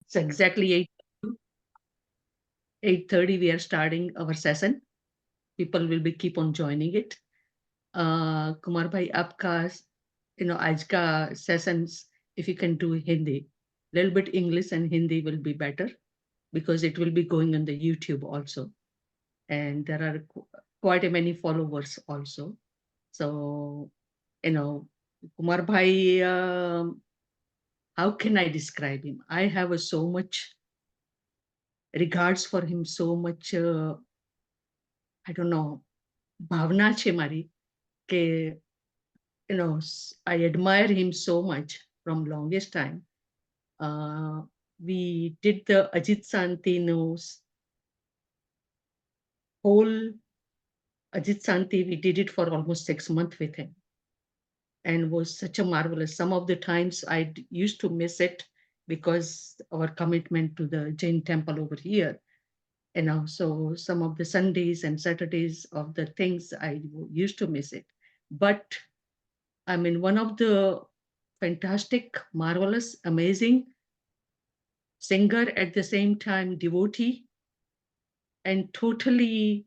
It's exactly 8:30 we are starting our session. People will be keep on joining it. Kumar भाई आपका आज का sessions, if you can do Hindi, little bit English and Hindi will be better because it will be going on the YouTube also, and there are quite a many followers also. So Kumar Bhai, how can I describe him? I have so much regards for him, so much, I don't know, ભાવના છે મારી કે I admire him so much from longest time. We did the Ajit Santino's whole Ajit Santi, we did it for almost 6 months with him, and was such a marvelous. Some of the times I used to miss it because our commitment to the Jain temple over here. So some of the Sundays and Saturdays of the things I used to miss it. But I mean, one of the fantastic, marvelous, amazing singer at the same time, devotee, and totally,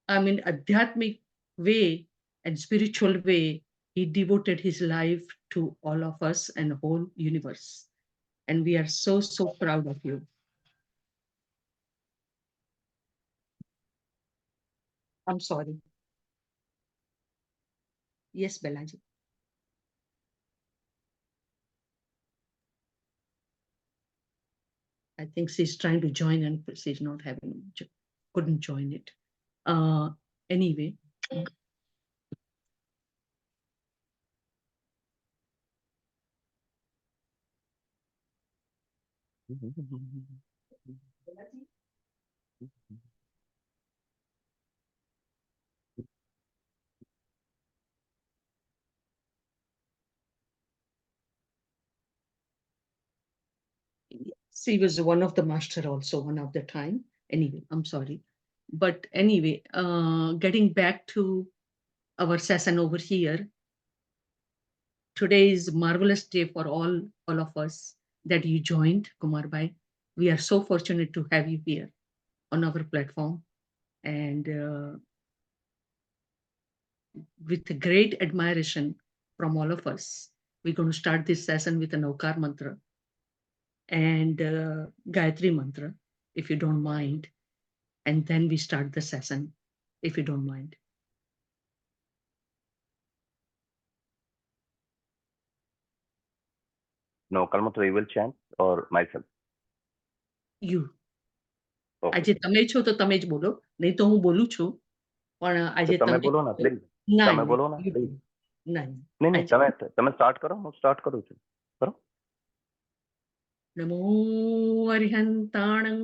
I mean, adhyatmic way and spiritual way, he devoted his life to all of us and whole universe. And we are so, so proud of you. I'm sorry. Yes, Balaji. I think she's trying to join and she's not couldn't join it. Anyway. She was one of the master also one of the time. Anyway, I'm sorry. But anyway, getting back to our session over here, today is marvelous day for all of us that you joined, Kumar Bhai. We are so fortunate to have you here on our platform. And with great admiration from all of us, we're going to start this session with an Aukar mantra and Gayatri mantra, if you don't mind. And then we start the session, if you don't mind. No, Kalmatra, we will chant or myself? You. Okay. આજે તમે છો તો તમે જ બોલો, નહીં તો હું બોલું છું, પણ આજે તમે બોલો ને પ્લીઝ. તમે બોલો ને પ્લીઝ. નહીં તમે સ્ટાર્ટ કરો, હું સ્ટાર્ટ કરું છું. કરો. નમો અરિહંતાણં,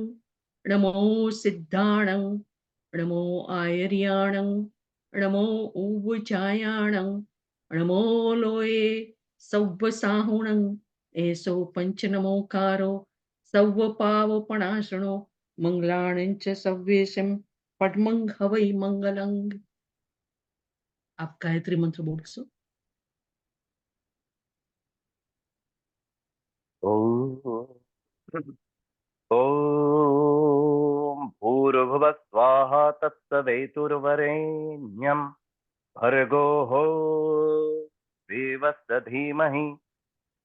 નમો સિદ્ધાણં, નમો આયર્યાણં, નમો ઉવચાયાણં, નમો લોએ સૌવસાહુણં, એસો પંચનમોકારો સૌવપાવપણાશણો મંગલાણં ચ સવ્યેશમ પદ્મં હવૈ મંગલં. आप गायत्री मंत्र बोल सो. ॐ भूर्भुवः स्वाहा तत्सवितुर्वरेण्यं भर्गोः देवस्य धीमहि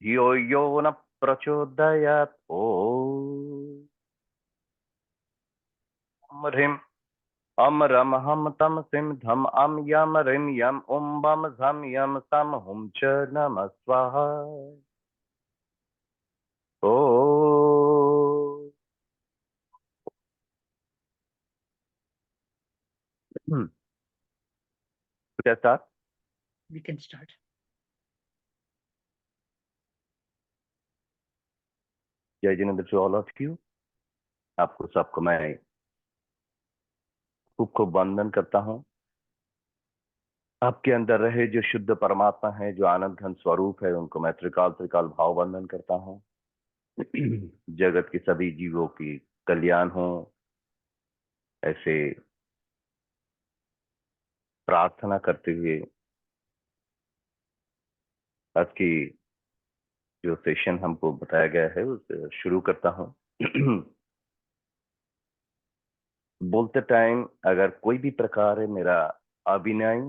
धियो यो न प्रचोदयात्. ॐ ह्रीं अम रम हम तम सिम धम अम यम रिम यम बम झम यम सम हुम च नमः स्वाहा. ओ क्या start? We can start. Jai Jinendra to all of you. आपको सबको मैं खूब खूब वंदन करता हूँ. आपके अंदर रहे जो शुद्ध परमात्मा है, जो आनंद घन स्वरूप है, उनको मैं त्रिकाल त्रिकाल भाव वंदन करता हूँ. जगत के सभी जीवों की कल्याण हो, ऐसे प्रार्थना करते हुए आज की जो सेशन हमको बताया गया है उसे शुरू करता हूँ। बोलते टाइम अगर कोई भी प्रकार है मेरा अभिनय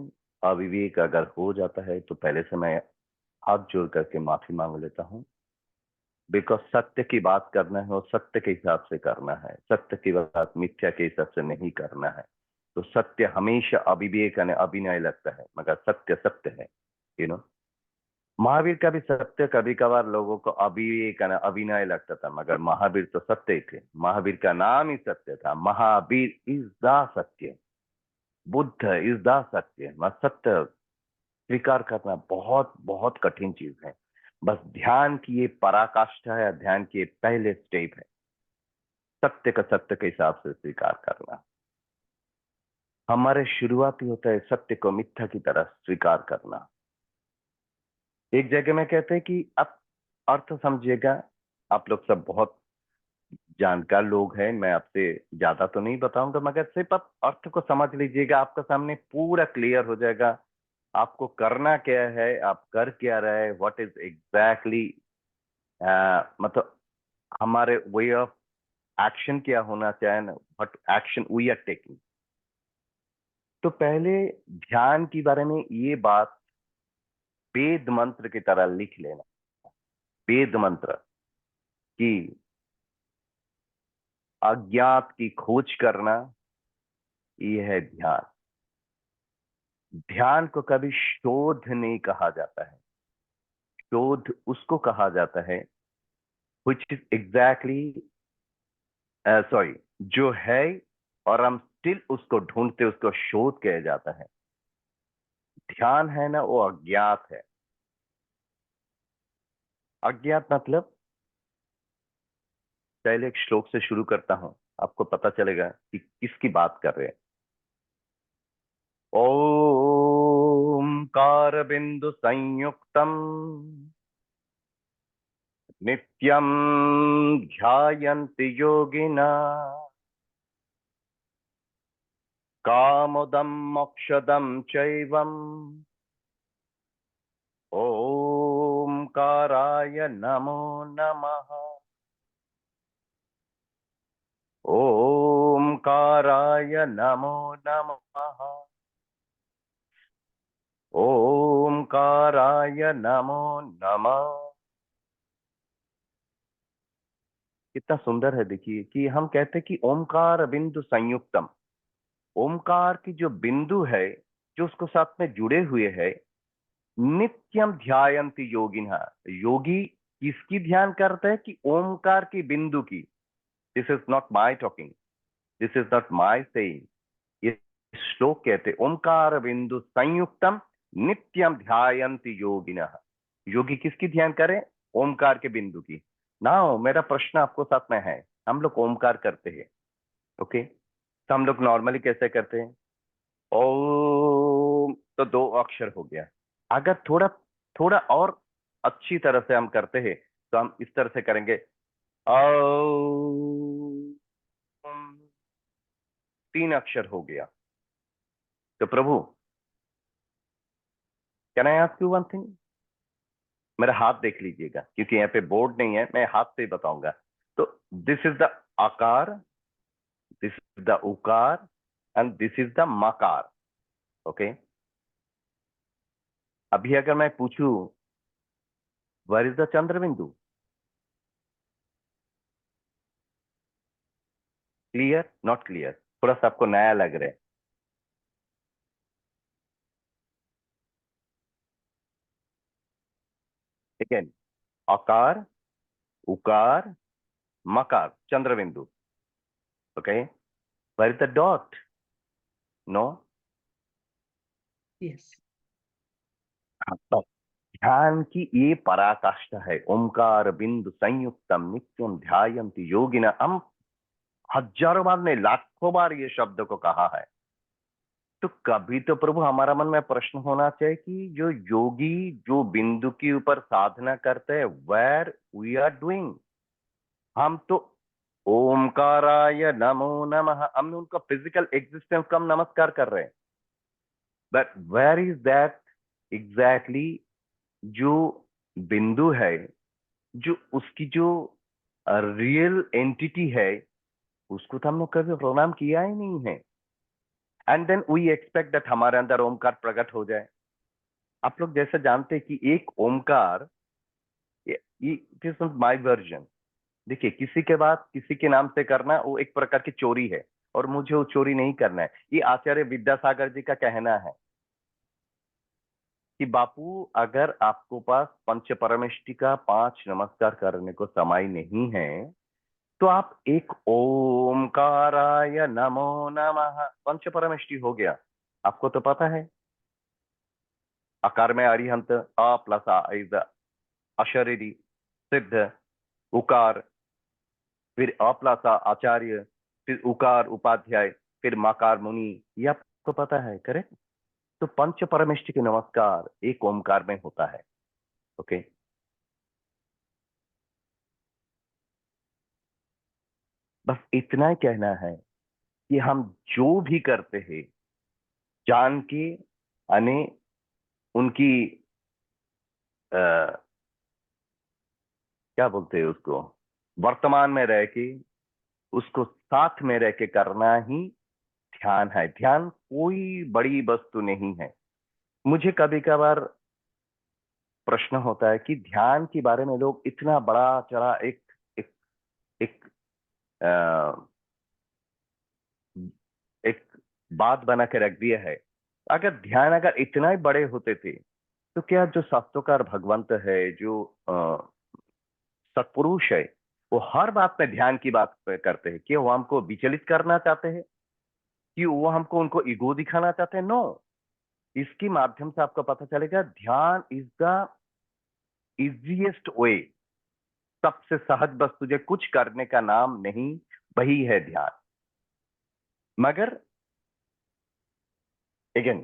अविवेक अगर हो जाता है तो पहले से मैं हाथ जोड़ करके माफी मांग लेता हूँ। बिकॉज सत्य की बात करना है और सत्य के हिसाब से करना है, सत्य की बात मिथ्या के हिसाब से नहीं करना है। तो सत्य हमेशा अविवेक यानी अभिनय लगता है, मगर सत्य सत्य है। यू नो महावीर का भी सत्य कभी कभार लोगों को अविवेक यानी अभिनय लगता था, मगर महावीर तो सत्य ही थे। महावीर का नाम ही सत्य था। महावीर इज द सत्य, बुद्ध इज द सत्य। सत्य स्वीकार करना बहुत बहुत कठिन चीज है। बस ध्यान की ये पराकाष्ठा है, ध्यान की ये पहले स्टेप है, सत्य का सत्य के हिसाब से स्वीकार करना। हमारे शुरुआती होता है सत्य को मिथ्या की तरह स्वीकार करना। एक जगह में कहते हैं कि आप अर्थ समझिएगा, आप लोग सब बहुत जानकार लोग हैं, मैं आपसे ज्यादा तो नहीं बताऊंगा, मगर सिर्फ आप अर्थ को समझ लीजिएगा, आपका सामने पूरा क्लियर हो जाएगा। आपको करना क्या है, आप कर क्या रहे हैं, व्हाट इज एग्जैक्टली मतलब हमारे वे ऑफ एक्शन क्या होना चाहिए ना, what action we are taking. तो पहले ध्यान के बारे में ये बात वेद मंत्र की तरह लिख लेना। वेद मंत्र की अज्ञात की खोज करना, ये है ध्यान। ध्यान को कभी शोध नहीं कहा जाता है। शोध उसको कहा जाता है which is exactly सॉरी जो है और हम स्टिल उसको ढूंढते, उसको शोध किया जाता है। ध्यान है ना, वो अज्ञात है। अज्ञात मतलब, पहले एक श्लोक से शुरू करता हूं, आपको पता चलेगा कि किसकी बात कर रहे हैं। ओमकार बिंदु संयुक्तम नित्यम ध्यायन्ति योगिना कामोदम मोक्षदम चैवम ओमकाराय नमो नमः। ओमकाराय नमो नमः। ओमकाराय नमो नमः। कितना सुंदर है, देखिए कि हम कहते हैं कि ओमकार बिंदु संयुक्तम। ओमकार की जो बिंदु है, जो उसको साथ में जुड़े हुए है, नित्यम ध्यायन्ति योगिनः। योगी किसकी ध्यान करते हैं? कि ओमकार की बिंदु की। This is not my talking, this is not my saying. ये श्लोक कहते ओमकार बिंदु संयुक्तम नित्यम ध्यायन्ति योगिनः। योगी किसकी ध्यान करें? ओमकार के बिंदु की। ना मेरा प्रश्न आपको साथ में है, हम लोग ओमकार करते हैं, ओके, तो हम लोग नॉर्मली कैसे करते हैं? ओम, तो दो अक्षर हो गया। अगर थोड़ा थोड़ा और अच्छी तरह से हम करते हैं तो हम इस तरह से करेंगे ओम, तीन अक्षर हो गया। तो प्रभु, can I ask you one thing? मेरा हाथ देख लीजिएगा, क्योंकि यहाँ पे बोर्ड नहीं है, मैं हाथ से ही बताऊंगा। तो दिस इज द आकार, दिस इज द उकार एंड दिस इज द मकार, ओके। अभी अगर मैं पूछूं वेयर इज द चंद्र बिंदु, क्लियर नॉट क्लियर? थोड़ा सा आपको नया लग रहा है। ठीक है, आकार उकार मकार चंद्र बिंदु, okay. Where is the dot? No. Yes. ध्यान की ये पराकाष्ठा है। ओमकार बिंदु संयुक्तम नित्यम ध्यायन्ति योगिना। हम हजारों बार नहीं, लाखों बार ये शब्द को कहा है। तो कभी तो प्रभु हमारा मन में प्रश्न होना चाहिए कि जो योगी जो बिंदु के ऊपर साधना करते हैं, वेयर वी आर डूइंग। हम तो ओमकाराय नमो नमः, हम उनका फिजिकल एग्जिस्टेंस का हम नमस्कार कर रहे हैं, but where is that exactly जो बिंदु है, जो उसकी जो रियल एंटिटी है, उसको तो हम लोग कभी प्रणाम किया ही नहीं है। And then we expect that हमारे अंदर ओमकार प्रकट हो जाए। आप लोग जैसे जानते हैं कि एक Omkar, it is my version. देखिए, किसी के बाद किसी के नाम से करना वो एक प्रकार की चोरी है, और मुझे वो चोरी नहीं करना है। ये आचार्य विद्यासागर जी का कहना है कि बापू, अगर आपको पास पंच परमेष्टि का 5 नमस्कार करने को समय नहीं है, तो आप एक ओमकाराय नमो नमः, पंच परमेष्टि हो गया। आपको तो पता है, आकार में अरिहंत, अ प्लस आ इज अशरीरी, सिद्ध, उकार, फिर अ प्लस आ आचार्य, फिर उकार उपाध्याय, फिर मकार मुनि। ये आपको पता है, करेक्ट? तो पंच परमेष्टि के नमस्कार एक ओमकार में होता है। ओके, बस इतना ही कहना है कि हम जो भी करते हैं, जान के यानी उनकी क्या बोलते हैं उसको, वर्तमान में रह के उसको साथ में रह के करना ही ध्यान है। ध्यान कोई बड़ी वस्तु नहीं है। मुझे कभी कभार प्रश्न होता है कि ध्यान के बारे में लोग इतना बड़ा चढ़ा एक एक एक अ, एक बात बना के रख दिया है। अगर ध्यान अगर इतना ही बड़े होते थे, तो क्या जो शास्त्रोकार भगवंत है, जो सत्पुरुष है, वो हर बात में ध्यान की बात करते हैं? कि वो हमको विचलित करना चाहते हैं? कि वो हमको उनको ईगो दिखाना चाहते हैं? नो। इसके माध्यम से आपको पता चलेगा ध्यान इज द इजीएस्ट वे। सबसे सहज वस्तु जो कुछ करने का नाम नहीं, वही है ध्यान। मगर अगेन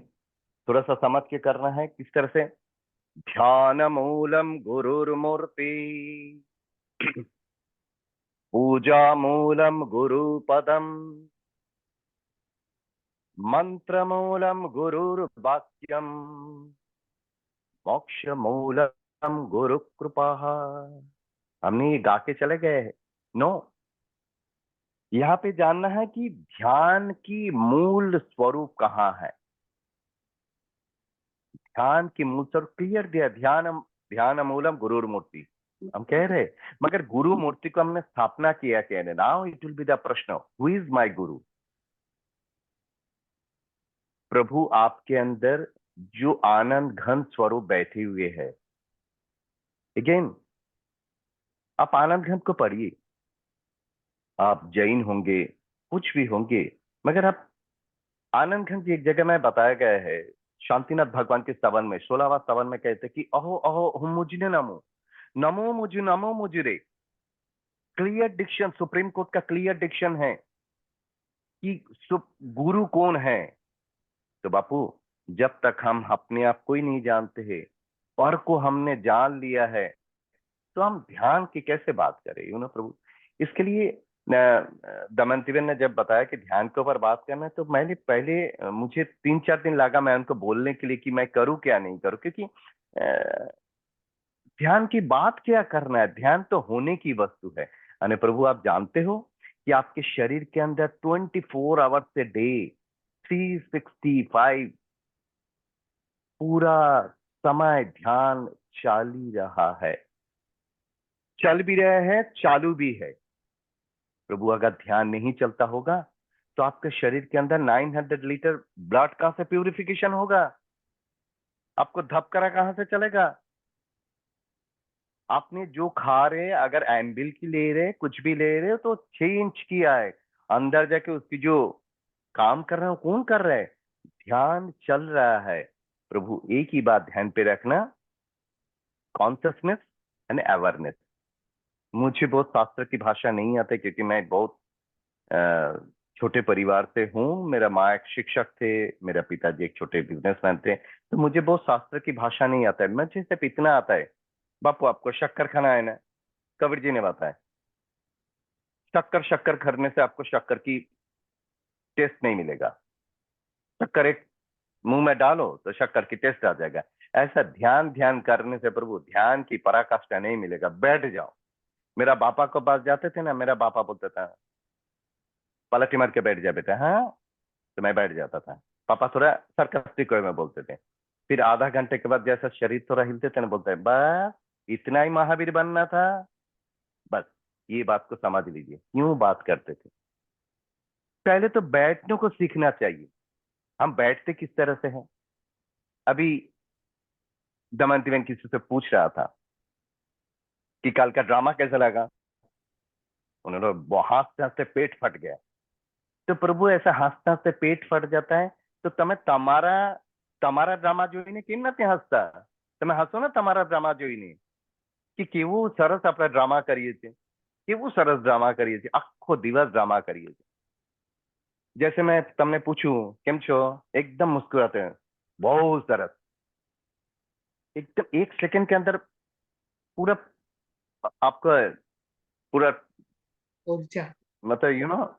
थोड़ा सा समझ के करना है किस तरह से। ध्यान मूलम गुरुर्मूर्ति, पूजा मूलम गुरुपदम, मंत्र मूलम गुरुर्वाक्यम, मोक्ष मूलम गुरु कृपा। हमने ये गा के चले गए हैं? नो। यहाँ पे जानना है कि ध्यान की मूल स्वरूप कहाँ है। ध्यान की मूल स्वरूप क्लियर दिया, ध्यान ध्यान मूलम गुरुर मूर्ति। हम कह रहे, मगर गुरु मूर्ति को हमने स्थापना किया कहने। Now it will be the प्रश्न, हु इज माय गुरु? प्रभु आपके अंदर जो आनंद घन स्वरूप बैठे हुए है। अगेन आप आनंद घन को पढ़िए। आप जैन होंगे, कुछ भी होंगे, मगर आप आनंद घन की एक जगह में बताया गया है, शांतिनाथ भगवान के स्तवन में, 16वां स्तवन में कहते कि अहो अहो हम मुझने नमो, नमो मुझरे। क्लियर डिक्शन, सुप्रीम कोर्ट का क्लियर डिक्शन है कि गुरु कौन है। तो बापू, जब तक हम अपने आप को ही नहीं जानते हैं, पर को हमने जान लिया है, तो हम ध्यान की कैसे बात करें? प्रभु, इसके लिए दमयंतीबेन ने जब बताया कि ध्यान के ऊपर बात करना है, तो मैंने पहले मुझे 3-4 दिन लगा मैं उनको बोलने के लिए कि मैं करूं क्या नहीं करूं, क्योंकि ध्यान की बात क्या करना है? ध्यान तो होने की वस्तु है। अने प्रभु, आप जानते हो कि आपके शरीर के अंदर 24 आवर्स ए डे, 365 पूरा समय ध्यान चल ही रहा है। चल भी रहा है, चालू भी है। प्रभु, अगर ध्यान नहीं चलता होगा, तो आपके शरीर के अंदर 900 लीटर ब्लड कहां से प्यूरिफिकेशन होगा? आपको धबकरा कहां से चलेगा? आपने जो खा रहे, अगर एम्बिल की ले रहे, कुछ भी ले रहे हो, तो 6 इंच की आए, अंदर जाके उसकी जो काम कर रहा है, कौन कर रहा है? ध्यान चल रहा है। प्रभु, एक ही बात ध्यान पे रखना, कॉन्सियसनेस एंड अवेयरनेस। मुझे बहुत शास्त्र की भाषा नहीं आती, क्योंकि मैं बहुत छोटे परिवार से हूँ। मेरा माँ एक शिक्षक थे, मेरा पिताजी एक छोटे बिजनेसमैन थे, तो मुझे बहुत शास्त्र की भाषा नहीं आता है। मुझे सिर्फ इतना आता है, बापू आपको शक्कर खाना है ना? कबीर जी ने बताया, शक्कर शक्कर करने से आपको शक्कर की टेस्ट नहीं मिलेगा। शक्कर एक मुंह में डालो तो शक्कर की टेस्ट आ जाएगा। ऐसा ध्यान ध्यान करने से प्रभु ध्यान की पराकाष्ठा नहीं मिलेगा। बैठ जाओ। मेरा पापा को पास जाते थे ना, मेरा पापा बोलता था पलटी मार के बैठ जा बेटा, हाँ, तो मैं बैठ जाता था। पापा थोड़ा सरकास्टिक वे में बोलते थे। फिर आधा घंटे के बाद जैसा शरीर थोड़ा हिलते थे ना, बोलते हैं बस इतना ही महावीर बनना था। बस ये बात को समझ लीजिए क्यों बात करते थे। पहले तो बैठने को सीखना चाहिए। हम बैठते किस तरह से हैं। अभी दमयंती बहन किसी से पूछ रहा था कि कल का ड्रामा कैसा लगा। उन्होंने हंसते हंसते पेट फट गया। तो प्रभु ऐसा हंसते हंसते पेट फट जाता है तो તમે તમારા ડ્રામા જોઈને કેમ નથી હસતા? તમે હસો ને તમારા ડ્રામા જોઈને કે કેવું સરસ આપણે ડ્રામા કરીએ છીએ, કેવું સરસ ડ્રામા કરીએ છીએ, આખો દિવસ ડ્રામા કરીએ છીએ। जैसे मैं તમને પૂછું કેમ છો, एकदम मुस्कुराते हैं, बहुत सरस। एकदम एक सेकंड के अंदर पूरा आपका पूरा ऊर्जा। मतलब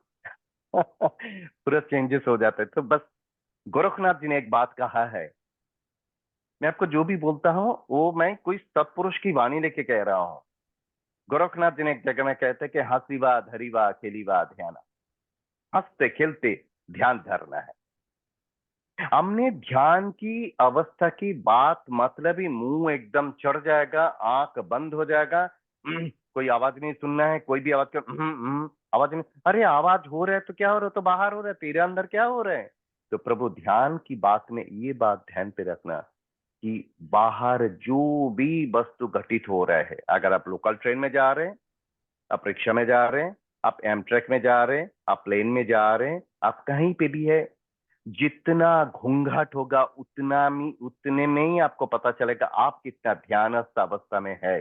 पूरा चेंजेस हो जाते हैं। तो बस गोरखनाथ जी ने एक बात कहा है, मैं आपको जो भी बोलता हूँ वो मैं कोई सत्पुरुष की वाणी लेके कह रहा हूँ। गोरखनाथ जी ने एक जगह में कहते हैं कि हंसीवा धरीवा खेलीवा ध्यान, हंसते खेलते ध्यान धरना है। हमने ध्यान की अवस्था की बात मतलब ही मुंह एकदम चढ़ जाएगा, आंख बंद हो जाएगा, कोई आवाज नहीं सुनना है, कोई भी आवाज कर आवाज नहीं। अरे आवाज हो रहा है तो क्या हो रहा है, तो बाहर हो रहा है, तेरे अंदर क्या हो रहा है। तो प्रभु ध्यान की बात में ये बात ध्यान पे रखना कि बाहर जो भी वस्तु घटित हो रहा है, अगर आप लोकल ट्रेन में जा रहे हैं, आप रिक्शा में जा रहे हैं, आप एमट्रैक में जा रहे हैं, आप प्लेन में जा रहे हैं, आप कहीं पे भी है, जितना घूंघट होगा उतने में ही आपको पता चलेगा आप कितना ध्यानस्थ अवस्था में है।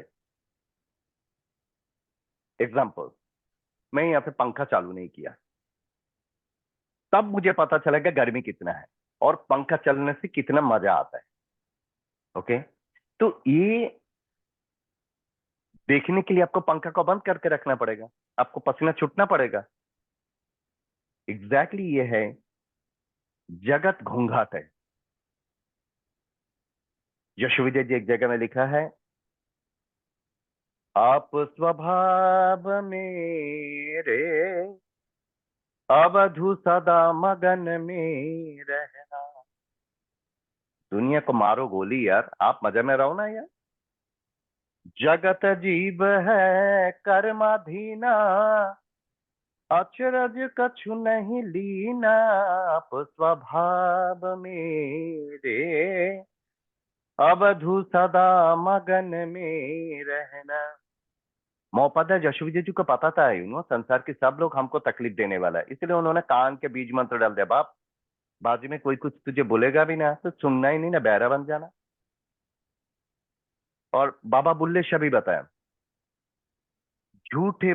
एग्जाम्पल, मैं यहाँ पे पंखा चालू नहीं किया, तब मुझे पता चलेगा गर्मी कितना है और पंखा चलने से कितना मजा आता है। ओके, तो ये देखने के लिए आपको पंखा को बंद करके रखना पड़ेगा, आपको पसीना छूटना पड़ेगा। एग्जैक्टली ये है, जगत घूंघाट है। यशोविजय जी एक जगह में लिखा है, आप स्वभाव मेरे अवधु सदा मगन में रहना। दुनिया को मारो गोली यार, आप मजे में रहो ना यार। जगत जीव है कर्माधीना, अचरज कछु नहीं लीना। आप स्वभाव मेरे अवधु सदा मगन में रहना। महोपाध्याय यशोविजय जी को पता था संसार के सब लोग हमको तकलीफ देने वाला है, इसलिए उन्होंने कान के बीज मंत्र डाल दिया, बाप बाजू में कोई कुछ तुझे बोलेगा भी ना तो सुनना ही नहीं ना, बहरा बन जाना। और बाबा बुल्ले शाह भी बताया, झूठे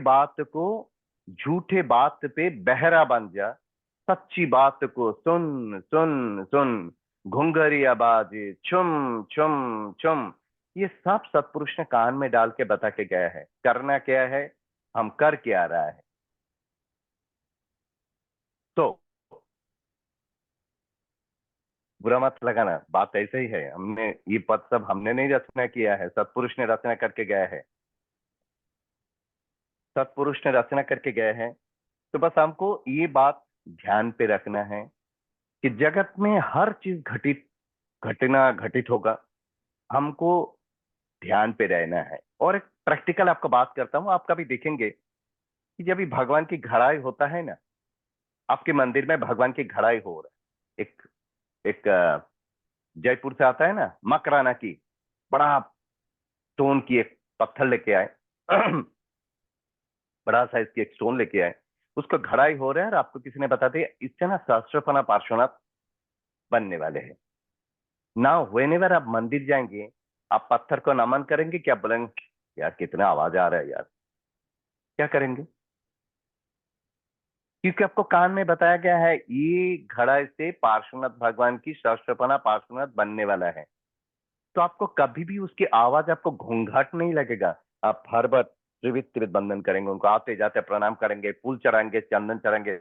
बात पे बहरा बन जा, सच्ची बात को सुन सुन सुन, घुंघरी आवाज छुम छुम छुम। ये सब सत्पुरुष ने कान में डाल के बता के गया है। करना क्या है, हम कर क्या रहा है। तो बुरा मत लगाना, बात ऐसे ही है। हमने ये पद सब हमने नहीं रचना किया है, सत्पुरुष ने रचना करके गया है, सत्पुरुष ने रचना करके गए हैं। तो बस हमको ये बात ध्यान पे रखना है कि जगत में हर चीज घटना घटित होगा, हमको ध्यान पे रहना है। और एक प्रैक्टिकल आपको बात करता हूँ, आप कभी देखेंगे कि जब भी भगवान की घड़ाई होता है ना, आपके मंदिर में भगवान की घड़ाई हो रहा है, एक एक जयपुर से आता है ना मकराना की, बड़ा स्टोन की एक पत्थर लेके आए, बड़ा साइज की एक स्टोन लेके आए, उसको घड़ाई हो रहा है और आपको किसी ने बता दिया इससे ना सहस्त्रफना पार्श्वनाथ बनने वाले हैं ना। व्हेनेवर आप मंदिर जाएंगे, आप पत्थर को नमन करेंगे, क्या बोलेंगे यार कितना आवाज आ रहा है यार, क्या करेंगे? क्योंकि आपको कान में बताया गया है ये घड़ा से पार्श्वनाथ भगवान की सहस्त्रफना पार्श्वनाथ बनने वाला है। तो आपको कभी भी उसकी आवाज आपको घूंघाट नहीं लगेगा। आप हर बार त्रिविध त्रिविध बंधन करेंगे, उनको आते जाते प्रणाम करेंगे, फूल चढ़ाएंगे, चंदन चढ़ाएंगे।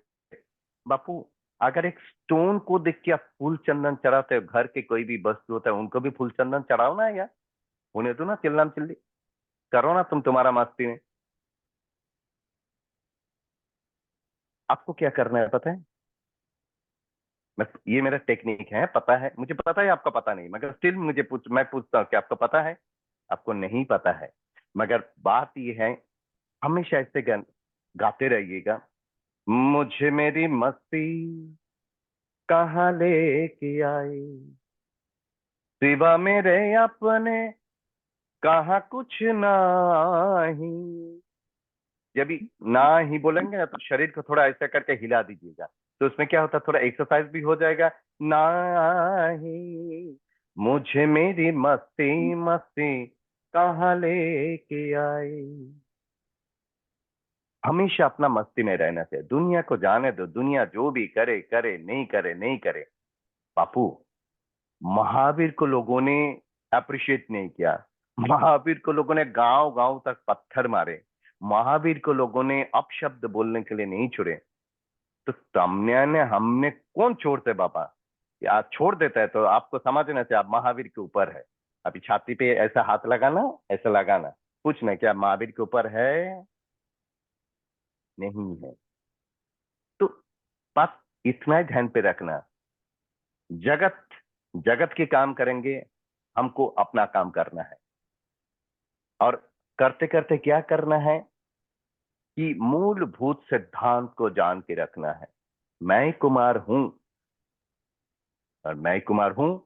बापू अगर एक स्टोन को देख के आप फूल चंदन चढ़ाते हो, घर के कोई भी वस्तु होता है उनको भी फूल चंदन चढ़ाओ ना यार, उन्हें तो ना चिल्लाम चिल्ली करो ना तुम तुम्हारा मस्ती में। आपको क्या करना है पता है? मैं, ये मेरा टेक्निक है, पता है मुझे, पता है आपका पता नहीं, मगर स्टिल मैं पूछता हूँ कि आपको पता है? आपको नहीं पता है, मगर बात ये है, हमेशा ऐसे गाते रहिएगा। मुझे मेरी मस्ती कहाँ लेके आई, सिवा मेरे अपने कहाँ कुछ नाही। जब भी ना ही बोलेंगे ना तो शरीर को थोड़ा ऐसा करके हिला दीजिएगा, तो उसमें क्या होता है, थोड़ा एक्सरसाइज भी हो जाएगा। ना ही मुझे मेरी मस्ती मस्ती कहाँ लेके आई। हमेशा अपना मस्ती में रहना चाहिए, दुनिया को जाने दो, दुनिया जो भी करे करे, नहीं करे नहीं करे। बापू, महावीर को लोगों ने अप्रिशिएट नहीं किया, महावीर को लोगों ने गांव गांव तक पत्थर मारे, महावीर को लोगों ने अपशब्द बोलने के लिए नहीं छोड़े। तो तमन्या ने, हमने कौन छोड़ते बाबा, या छोड़ देता है तो आपको समझना चाहिए आप महावीर के ऊपर है। अभी छाती पे ऐसा हाथ लगाना, ऐसा लगाना, पूछना क्या महावीर के ऊपर है? नहीं है। तो बस इतना ही ध्यान पे रखना, जगत जगत के काम करेंगे, हमको अपना काम करना है। और करते करते क्या करना है कि मूलभूत सिद्धांत को जान के रखना है। मैं कुमार हूं, और मैं कुमार हूं।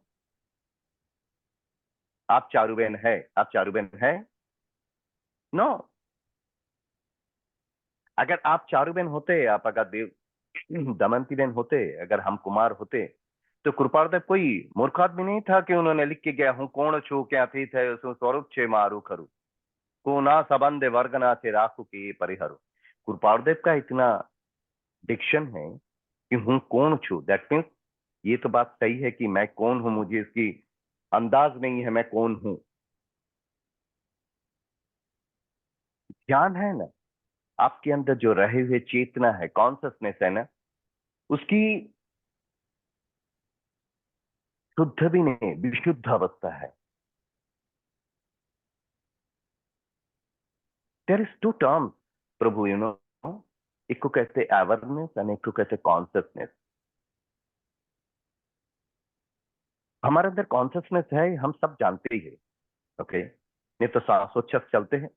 आप चारुबेन है, आप चारुबेन है? नो। अगर आप चारुबेन होते, आप अगर देव दमंती बेन होते, अगर हम कुमार होते, तो कृपादेव कोई मूर्ख आदमी नहीं था कि उन्होंने लिख के गया हूं कोण छू क्या थी थे स्वरूप छे मारू खरू, को ना संबंध वर्ग ना थे राखू के परिहरो। कृपादेव का इतना डिक्शन है कि हूं कौन छू, दैट मीन्स ये तो बात सही है कि मैं कौन हूं, मुझे इसकी अंदाज नहीं है मैं कौन हूं। ध्यान है ना, आपके अंदर जो रहे हुए चेतना है, कॉन्सियसनेस है ना, उसकी शुद्ध भी नहीं, विशुद्ध अवस्था है। देयर इज टू टर्म्स प्रभु, यू नो, एक को कहते अवेयरनेस और एक को कहते कॉन्सियसनेस। हमारे अंदर कॉन्सियसनेस है, हम सब जानते ही है, ओके, ये तो श्वासोच्छ्वास चलते हैं,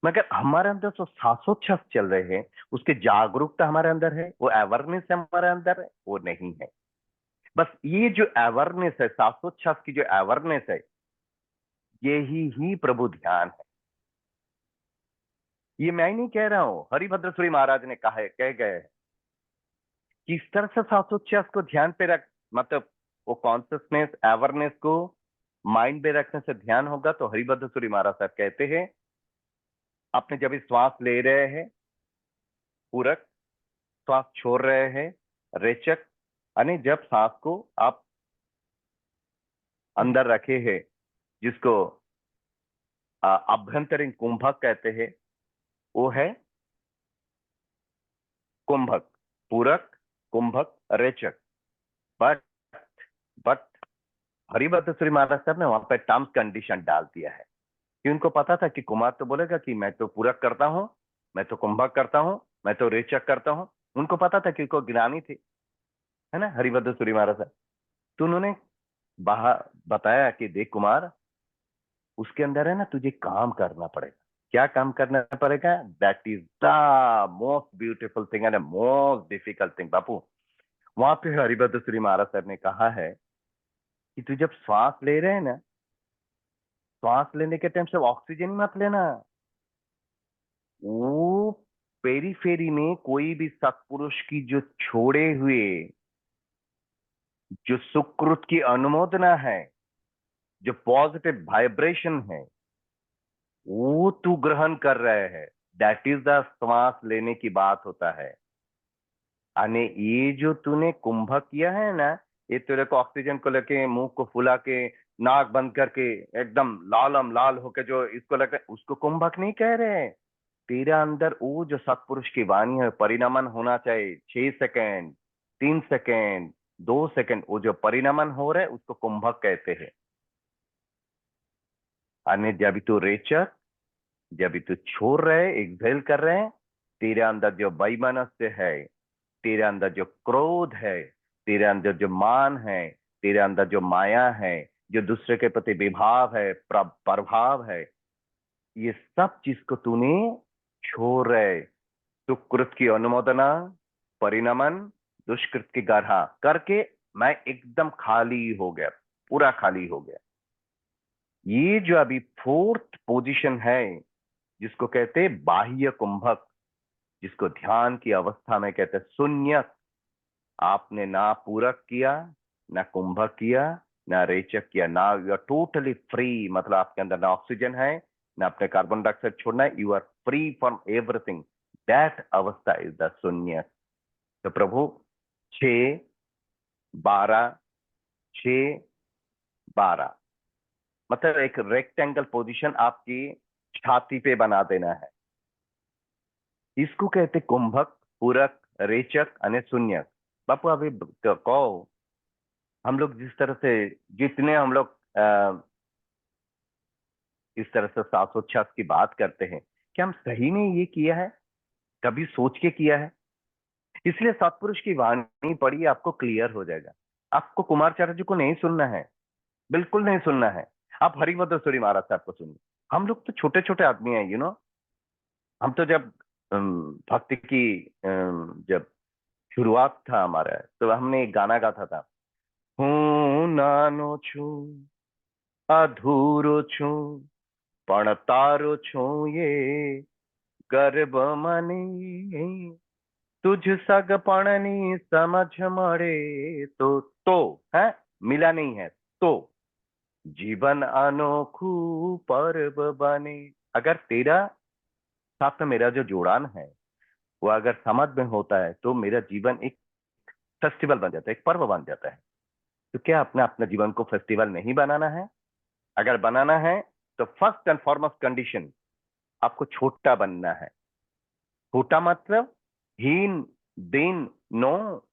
मगर हमारे अंदर जो श्वासोच्छ्वास चल रहे हैं उसकी जागरूकता हमारे अंदर है, वो अवेयरनेस हमारे अंदर है, वो नहीं है। बस ये जो अवेयरनेस है, श्वासोच्छ्वास की जो अवेयरनेस है, यही ही प्रभु ध्यान है। ये मैं नहीं कह रहा हूं, हरिभद्र सूरी महाराज ने कहा है, कह गए हैं, किस तरह से श्वासोच्छ्वास को ध्यान पे रख, मतलब वो कॉन्सियसनेस अवेयरनेस को माइंड में रखने से ध्यान होगा। तो हरिभद्र सूरी महाराज साहब कहते हैं, आपने जब श्वास ले रहे हैं पूरक, श्वास छोड़ रहे हैं रेचक, यानी जब सांस को आप अंदर रखे हैं, जिसको अभ्यंतरीण कुंभक कहते हैं, वो है कुंभक, पूरक, कुंभक, रेचक। बट बट हरिभद्र श्री महाराज साहब ने वहां पर टर्म्स कंडीशन डाल दिया है, कि उनको पता था कि कुमार तो बोलेगा कि मैं तो पूरक करता हूं, मैं तो कुंभक करता हूं, मैं तो रेचक करता हूं। उनको पता था कि उनको ज्ञानी थे, है ना, हरिभद्र सूरी महाराज साहब। तो उन्होंने बताया कि देख कुमार, उसके अंदर है ना, तुझे काम करना पड़ेगा। क्या काम करना पड़ेगा? That is the most beautiful thing and most difficult thing बापू। वहां पे हरिभद्र श्री महाराज साहब ने कहा है कि तू जब श्वास ले रहे हैं ना, श्वास लेने के टाइम सिर्फ ऑक्सीजन मत लेना, वो पेरीफेरी में कोई भी सत्पुरुष की जो छोड़े हुए जो सुकृत की अनुमोदना है, जो पॉजिटिव वाइब्रेशन है, वो तू ग्रहण कर रहे हैं। दैट इज द श्वास लेने की बात होता है। अने ये जो तूने कुंभक किया है ना, ये तेरे को ऑक्सीजन को लेके मुंह को फुला के नाक बंद करके एकदम लालम लाल होके जो इसको लगे, उसको कुंभक नहीं कह रहे हैं। तेरे अंदर वो जो सत्पुरुष की वाणी है, परिणमन होना चाहिए। 6 सेकंड, 3 सेकंड, 2 सेकंड, वो जो परिणमन हो रहा है उसको कुंभक कहते हैं। अन्य जब तू रेचक, जब तू छोड़ रहे, एक्सेल कर रहे हैं, तेरे अंदर जो वैमनस्य है, तेरे अंदर जो क्रोध है, तेरे अंदर जो मान है, तेरे अंदर जो माया है, जो दूसरे के प्रति विभाव है, प्रभाव है, ये सब चीज को तूने छोड़ रहे। सुकृत की अनुमोदना, परिणमन, दुष्कृत की गाढ़ा करके मैं एकदम खाली हो गया, पूरा खाली हो गया। ये जो अभी फोर्थ पोजीशन है, जिसको कहते हैं बाह्य कुंभक, जिसको ध्यान की अवस्था में कहते हैं शून्य। आपने ना पूरक किया, ना कुंभक किया, ना रेचक किया, ना यू आर टोटली फ्री। मतलब आपके अंदर ना ऑक्सीजन है, ना आपने कार्बन डाइऑक्साइड छोड़ना है, you are free from everything. That अवस्था इज द शून्य। तो प्रभु 6 12 6 12, मतलब एक रेक्टेंगल पोजीशन आपकी छाती पे बना देना है। इसको कहते कुंभक, पूरक, रेचक अने शून्य। बापू अभी कहो, हम लोग जिस तरह से, जितने हम लोग इस तरह से श्वासोच्छ्वास की बात करते हैं, क्या हम सही ने ये किया है? कभी सोच के किया है? इसलिए सत्पुरुष की वाणी पढ़िए, आपको क्लियर हो जाएगा। आपको कुमारचार्य जी को नहीं सुनना है, बिल्कुल नहीं सुनना है। आप हरिभद्र महाराज साहब को सुनिए। हम लोग तो छोटे छोटे आदमी हैं, हम तो जब भक्ति की जब शुरुआत था हमारा, तो हमने एक गाना गाता था, हूं नानो छू अधूरो छू पण तारो छू ये गर्भ मनी तुझ सगपणनी समझ मरे तो है, मिला नहीं है तो जीवन अनोखू पर्व बने। अगर तेरा साथ में मेरा जो जोड़ान है वो अगर समझ में होता है, तो मेरा जीवन एक फेस्टिवल बन जाता है, एक पर्व बन जाता है। तो क्या अपना अपना जीवन को फेस्टिवल नहीं बनाना है? अगर बनाना है तो फर्स्ट एंड फॉरमोस्ट कंडीशन, आपको छोटा बनना है। छोटा मतलब हीन, दीन, नो,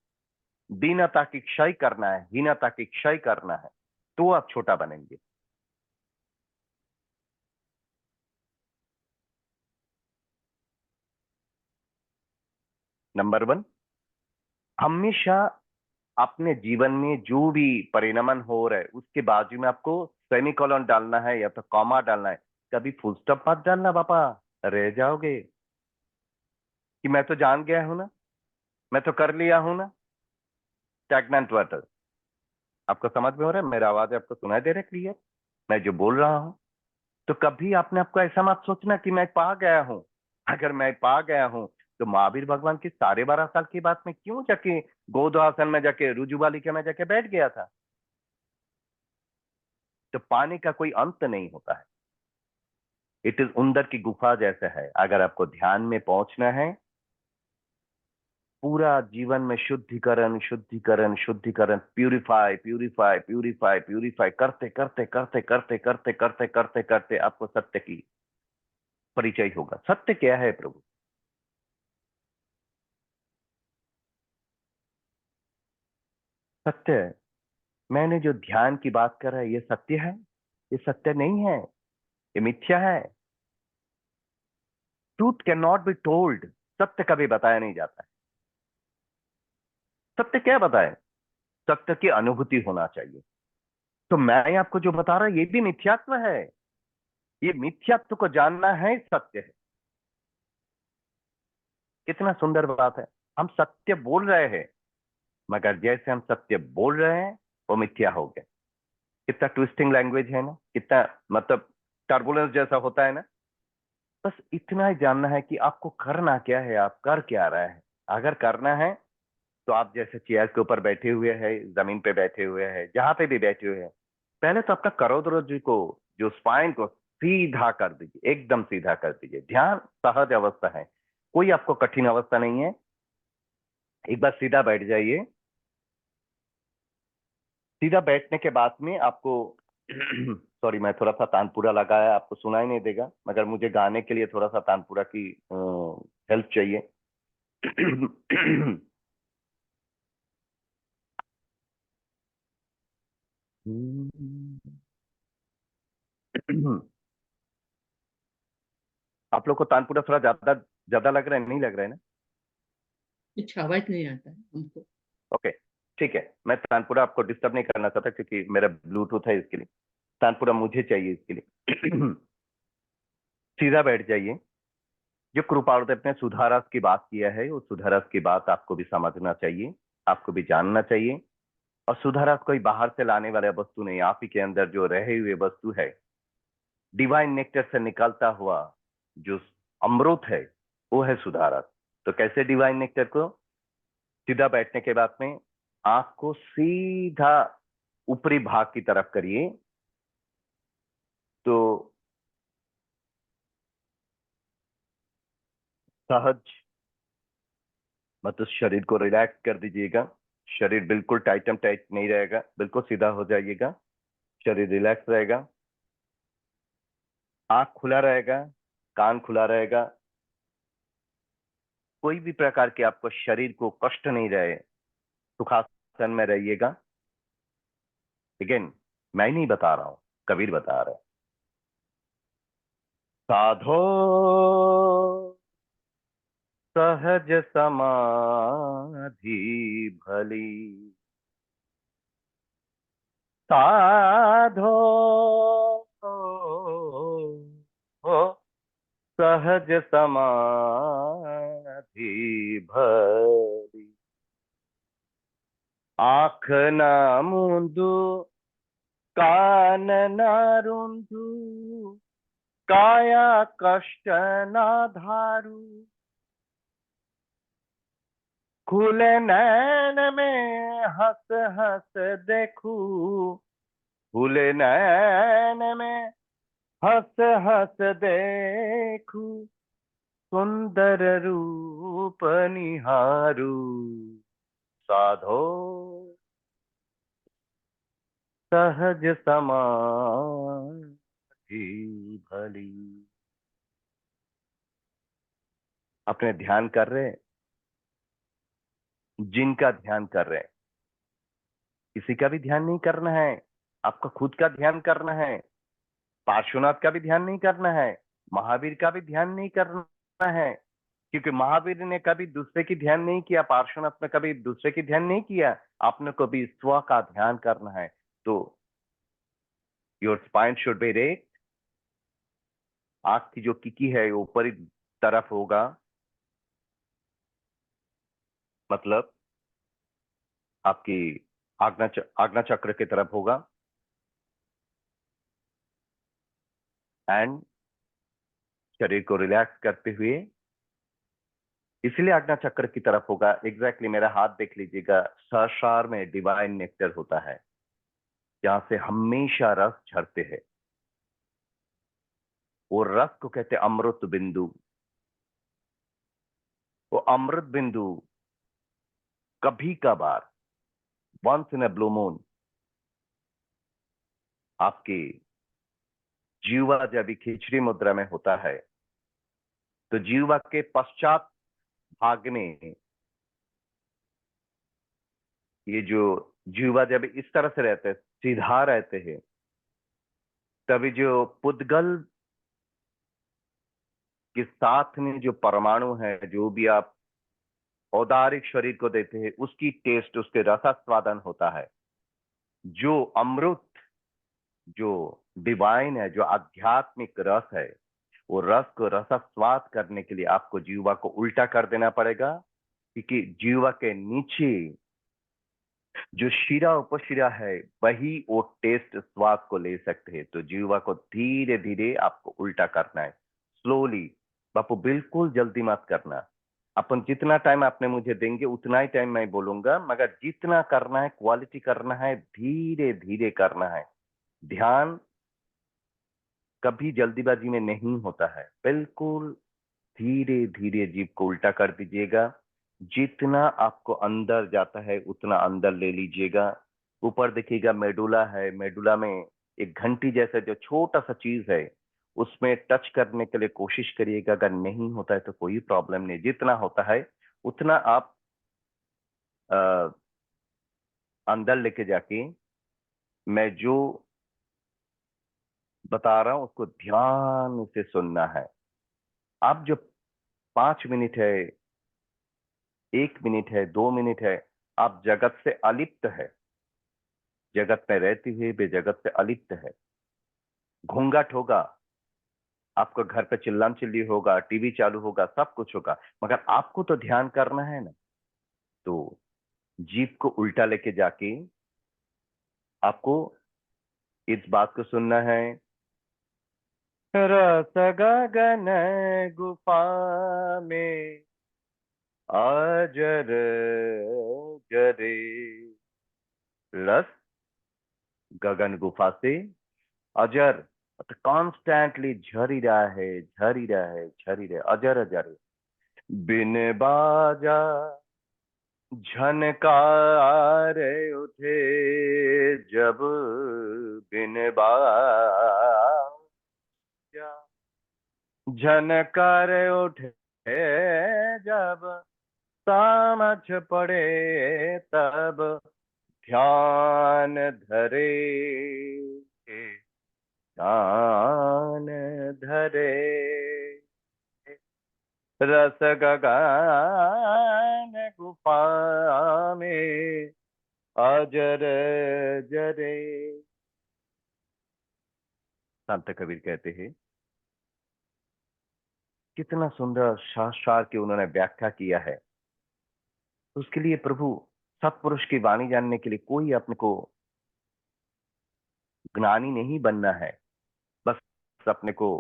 दीनता की क्षय करना है, हीनता की क्षय करना है, तो आप छोटा बनेंगे। नंबर 1, हमेशा अपने जीवन में जो भी परिणमन हो रहा है उसके बाजू में आपको सेमीकोलन डालना है या तो कॉमा डालना है। कभी फुल स्टॉप मत डालना बापा, रह जाओगे कि मैं तो जान गया हूं ना, मैं तो कर लिया हूं ना। Stagnant water. आपको समझ में हो रहा है? मेरा आवाज आपको सुनाई दे रहा है क्लियर, मैं जो बोल रहा हूं? तो कभी आपने आपको ऐसा मत सोचना कि मैं पा गया हूं। अगर मैं पा गया हूं तो महावीर भगवान की 12.5 साल की बात में क्यों जाके गोदवासन में जाके रुजुबालिका में जाके बैठ गया था? तो पाने का कोई अंत नहीं होता है। इट इज उंदर की गुफा जैसा है। अगर आपको ध्यान में पहुंचना है, पूरा जीवन में शुद्धिकरण शुद्धिकरण शुद्धिकरण, प्यूरिफाई प्यूरिफाई प्यूरिफाई प्यूरिफाई करते करते करते करते करते करते करते करते आपको सत्य की परिचय होगा। सत्य क्या है प्रभु? सत्य है, मैंने जो ध्यान की बात कर रहा है ये सत्य है? ये सत्य नहीं है, ये मिथ्या है। Truth can not be told. सत्य कभी बताया नहीं जाता है। सत्य क्या बताए? सत्य की अनुभूति होना चाहिए। तो मैं आपको जो बता रहा हूं ये भी मिथ्यात्व है। ये मिथ्यात्व को जानना है, सत्य है। कितना सुंदर बात है। हम सत्य बोल रहे हैं, मगर जैसे हम सत्य बोल रहे हैं वो मिथ्या हो गया। कितना ट्विस्टिंग लैंग्वेज है ना, कितना मतलब टर्बुलेंस जैसा होता है ना। बस इतना ही जानना है कि आपको करना क्या है, आप कर क्या रहे हैं। अगर करना है तो आप जैसे चेयर के ऊपर बैठे हुए हैं, जमीन पे बैठे हुए हैं, जहां पे भी बैठे हुए हैं, पहले तो अपना करोड़रज्जु को, जो स्पाइन को सीधा कर दीजिए, एकदम सीधा कर दीजिए। ध्यान सहज अवस्था है, कोई आपको कठिन अवस्था नहीं है। एक बार सीधा बैठ जाइए। सीधा बैठने के बाद में आपको सॉरी, मैं थोड़ा सा तानपुरा लगाया, आपको सुनाई नहीं देगा, मगर मुझे गाने के लिए थोड़ा सा तानपुरा की हेल्प चाहिए। आप लोग को तानपुरा थोड़ा ज्यादा ज्यादा लग रहा है, नहीं लग रहा है ना? कुछ आवाज नहीं आता है हमको। ओके, ठीक है। मैं तानपुरा आपको डिस्टर्ब नहीं करना चाहता क्योंकि मेरा ब्लूटूथ है, इसके लिए तानपुरा मुझे चाहिए इसके लिए। सीधा बैठ जाइए। जो कृपालुदेव ने सुधारस की बात किया है, वो सुधारस की बात आपको भी समझना चाहिए, आपको भी जानना चाहिए। और सुधारस कोई बाहर से लाने वाला वस्तु नहीं, आप ही के अंदर जो रहे हुए वस्तु है, डिवाइन नेक्टर से निकलता हुआ जो अमृत है, वो है सुधारस। तो कैसे डिवाइन नेक्टर को? सीधा बैठने के बाद में आंख को सीधा ऊपरी भाग की तरफ करिए, तो सहज मतलब शरीर को रिलैक्स कर दीजिएगा। शरीर बिल्कुल टाइटम टाइट नहीं रहेगा, बिल्कुल सीधा हो जाइएगा, शरीर रिलैक्स रहेगा, आंख खुला रहेगा, कान खुला रहेगा। कोई भी प्रकार के आपको शरीर को कष्ट नहीं रहे, सुखासन में रहिएगा। अगेन, मैं नहीं बता रहा हूं, कबीर बता रहे हैं। साधो सहज समाधि भली, साधो सहज समाधि भली, आँख न मूंदू, कान न रूंधू, काया कष्ट न धारू, खुले नैन में हंस हंस देखू, खुले नैन में हंस हंस देखू, सुंदर रूप निहारू, साधो सहज समाधि भली। अपने ध्यान कर रहे हैं, जिनका ध्यान कर रहे हैं, किसी का भी ध्यान नहीं करना है, आपका खुद का ध्यान करना है। पार्श्वनाथ का भी ध्यान नहीं करना है, महावीर का भी ध्यान नहीं करना है, क्योंकि महावीर ने कभी दूसरे की ध्यान नहीं किया, पार्श्वनाथ ने कभी दूसरे की ध्यान नहीं किया। आपने कभी स्व का ध्यान करना है। तो your spine should be rate, आंख की जो किकी है वो ऊपरी तरफ होगा, मतलब आपकी आज्ञा चक्र की तरफ होगा, एंड शरीर को रिलैक्स करते हुए, इसलिए आज्ञा चक्र की तरफ होगा। एग्जैक्टली मेरा हाथ देख लीजिएगा, सहस्रार में डिवाइन नेक्टर होता है, जहां से हमेशा रस झरते हैं। वो रस को कहते हैं अमृत बिंदु। वो अमृत बिंदु कभी कभार, once in a blue moon, आपकी जीवा जब खिचड़ी मुद्रा में होता है, तो जीवा के पश्चात भाग में ये जो जीवा जब इस तरह से रहते हैं, सीधा रहते हैं, तभी जो पुद्गल के साथ में जो परमाणु है, जो भी आप औदारिक शरीर को देते हैं, उसकी टेस्ट, उसके रसास्वादन होता है। जो अमृत, जो डिवाइन है, जो आध्यात्मिक रस है, वो रस को रसास्वाद करने के लिए आपको जीवा को उल्टा कर देना पड़ेगा, क्योंकि जीवा के नीचे जो शिरा उपशिरा है, वही वो टेस्ट स्वाद को ले सकते हैं। तो जीवा को धीरे धीरे आपको उल्टा करना है, स्लोली। बापू बिल्कुल जल्दी मत करना। अपन जितना टाइम आपने मुझे देंगे उतना ही टाइम मैं बोलूंगा, मगर जितना करना है क्वालिटी करना है, धीरे धीरे करना है। ध्यान कभी जल्दीबाजी में नहीं होता है, बिल्कुल धीरे धीरे जीव को उल्टा कर दीजिएगा। जितना आपको अंदर जाता है उतना अंदर ले लीजिएगा। ऊपर देखिएगा मेडुला है, मेडुला में एक घंटी जैसा जो छोटा सा चीज है उसमें टच करने के लिए कोशिश करिएगा। अगर नहीं होता है तो कोई प्रॉब्लम नहीं, जितना होता है उतना आप अ, अंदर लेके जाके मैं जो बता रहा हूं उसको ध्यान से सुनना है। आप जो 5 मिनट है, 1 मिनट है, 2 मिनट है, आप जगत से अलिप्त है, जगत में रहते हुए भी जगत से अलिप्त है। घूंघट होगा, आपको घर पे चिल्लाम चिल्ली होगा, टीवी चालू होगा, सब कुछ होगा, मगर आपको तो ध्यान करना है ना। तो जीभ को उल्टा लेके जाके आपको इस बात को सुनना है। रस गगन गुफा में अजर जरे। रस गगन गुफा से अजर, कॉन्स्टेंटली झर ही रहा है, झर ही रहा है, झर ही रहा है, अजर अजर। बिन बाजा झनकार उठे जब, बिन बाजा झनकार उठे जब, समझ पड़े तब ध्यान धरे, ध्यान धरे। रस गगन गुफा में अजर जरे। संत कबीर कहते हैं, कितना सुंदर शास्त्रार्थ की उन्होंने व्याख्या किया है। उसके लिए प्रभु, सत्पुरुष की वाणी जानने के लिए कोई अपने को ज्ञानी नहीं बनना है, बस अपने को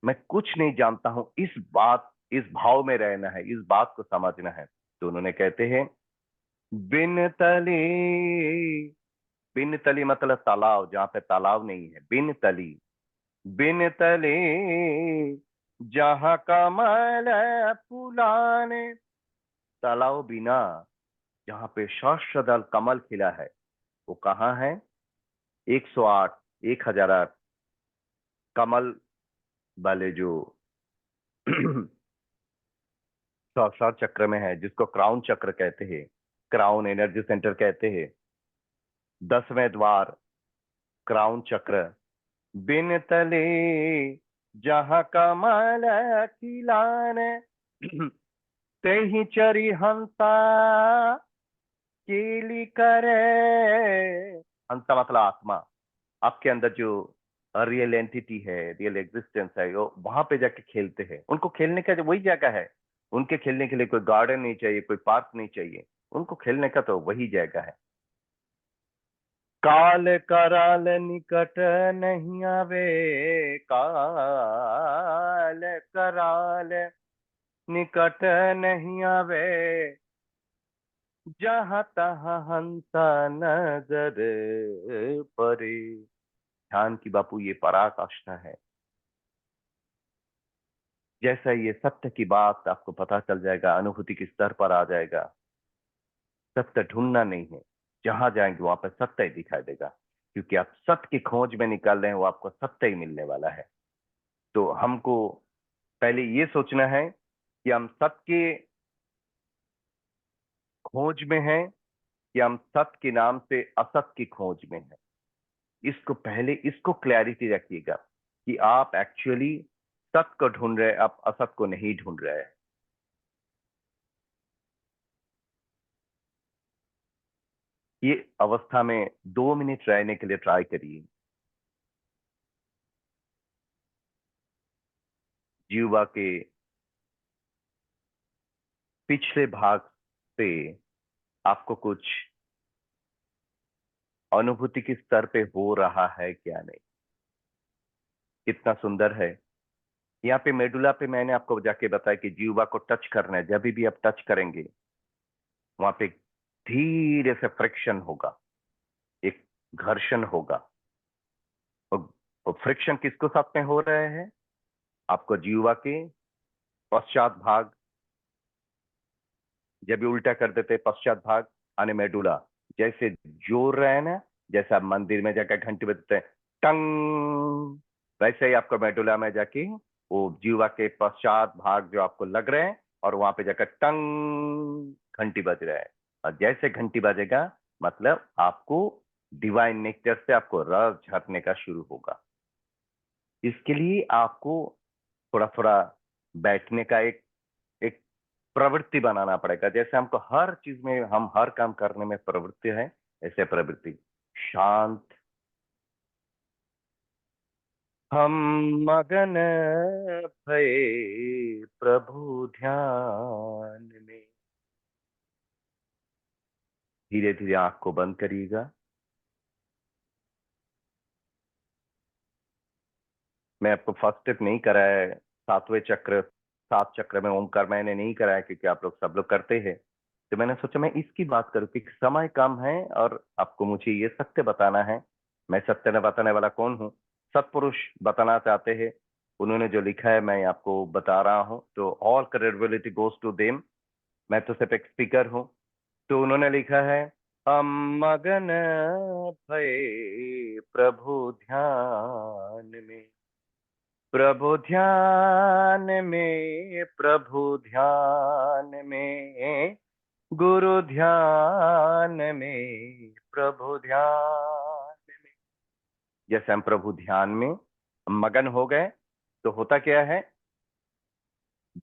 मैं कुछ नहीं जानता हूं इस भाव में रहना है, इस बात को समझना है। तो उन्होंने कहते हैं, बिन तली, बिन तली मतलब तालाब, जहां पे तालाब नहीं है, बिन तली, बिन तली जहां कमल फुलाने। तालाब बिना जहां पे सहस्त्रदल कमल खिला है, वो कहाँ है? 108, 1008 कमल वाले जो सहस्त्र चक्र में है, जिसको क्राउन चक्र कहते हैं, क्राउन एनर्जी सेंटर कहते हैं, 10वें द्वार क्राउन चक्र। बिन तले जहां कमल खिलाने, ते ही चरी हंसा केली करे। हंसा मतलब आत्मा, आपके अंदर जो रियल एंटिटी है, रियल एग्जिस्टेंस है, वो वहां पे जाके खेलते हैं। उनको खेलने का जो वही जगह है, उनके खेलने के लिए कोई गार्डन नहीं चाहिए, कोई पार्क नहीं चाहिए, उनको खेलने का तो वही जगह है। काल कराल निकट नहीं आवे, काल कराल निकट नहीं आवे, जहां तहां हंसा नजर परे। ध्यान की बापू ये पराकाष्ठा है। जैसा ये सत्य की बात आपको पता चल जाएगा, अनुभूति के स्तर पर आ जाएगा। सत्य ढूंढना नहीं है, जहां जाएंगे वहां पर सत्य ही दिखाई देगा, क्योंकि आप सत्य की खोज में निकल रहे हैं, वो आपको सत्य ही मिलने वाला है। तो हमको पहले ये सोचना है कि हम सत्य के खोज में हैं, कि हम सत्य के नाम से असत की खोज में हैं। इसको पहले इसको क्लैरिटी रखिएगा कि आप एक्चुअली सत्य को ढूंढ रहे हैं, आप असत को नहीं ढूंढ रहे हैं। ये अवस्था में 2 मिनट रहने के लिए ट्राई करिए। जीवा के पिछले भाग से आपको कुछ अनुभूति के स्तर पे हो रहा है क्या नहीं? कितना सुंदर है। यहाँ पे मेडुला पे मैंने आपको जाके बताया कि जीवा को टच करना है। जब भी आप टच करेंगे वहां पे धीरे से फ्रिक्शन होगा, एक घर्षण होगा। और फ्रिक्शन किसको साथ में हो रहे हैं? आपको जीवा के पश्चात भाग, जब भी उल्टा कर देते पश्चात भाग आने मेडुला, जैसे जोड़ रहे हैं ना, जैसे आप मंदिर में जाकर घंटी बजते हैं टंग, वैसे ही आपको मेडुला में जाके वो जीवा के पश्चात भाग जो आपको लग रहे हैं और वहां पे जाकर टंग घंटी बज रहा है। और जैसे घंटी बजेगा मतलब आपको डिवाइन नेक्टर से आपको रस झरने का शुरू होगा। इसके लिए आपको थोड़ा थोड़ा बैठने का एक एक प्रवृत्ति बनाना पड़ेगा। जैसे हमको हर चीज में, हम हर काम करने में प्रवृत्ति है, ऐसे प्रवृत्ति शांत। हम मगन भये प्रभु ध्यान में। धीरे धीरे आंख को बंद करिएगा। मैं आपको फर्स्ट स्टेप नहीं कराया है, सातवें चक्र, 7 चक्र में ओमकार मैंने नहीं कराया क्योंकि आप लोग सब लोग करते हैं। तो मैंने सोचा मैं इसकी बात करूं कि समय कम है और आपको मुझे ये सत्य बताना है। मैं सत्य न बताने वाला कौन हूँ, सत्पुरुष बताना चाहते हैं। उन्होंने जो लिखा है मैं आपको बता रहा हूँ, तो all credibility goes to them. मैं तो सिर्फ एक स्पीकर हूँ। तो उन्होंने लिखा है, हम मगन भये प्रभु ध्यान में, प्रभु ध्यान में, प्रभु ध्यान में, गुरु ध्यान में, प्रभु ध्यान में। जैसे हम प्रभु ध्यान में मगन हो गए तो होता क्या है,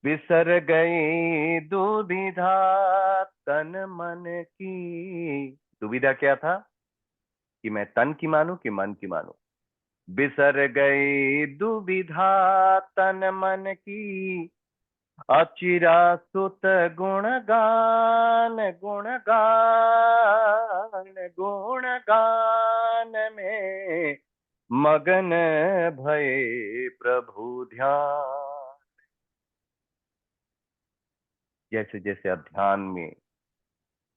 बिसर गई दुविधा तन मन की। दुविधा क्या था कि मैं तन की मानूं कि मन की मानूं। बिसर गई दुविधा तन मन की, अचिरा सुत गुण गान, गुण गान, गुण गान में मगन भये प्रभु ध्यान। जैसे जैसे आप ध्यान में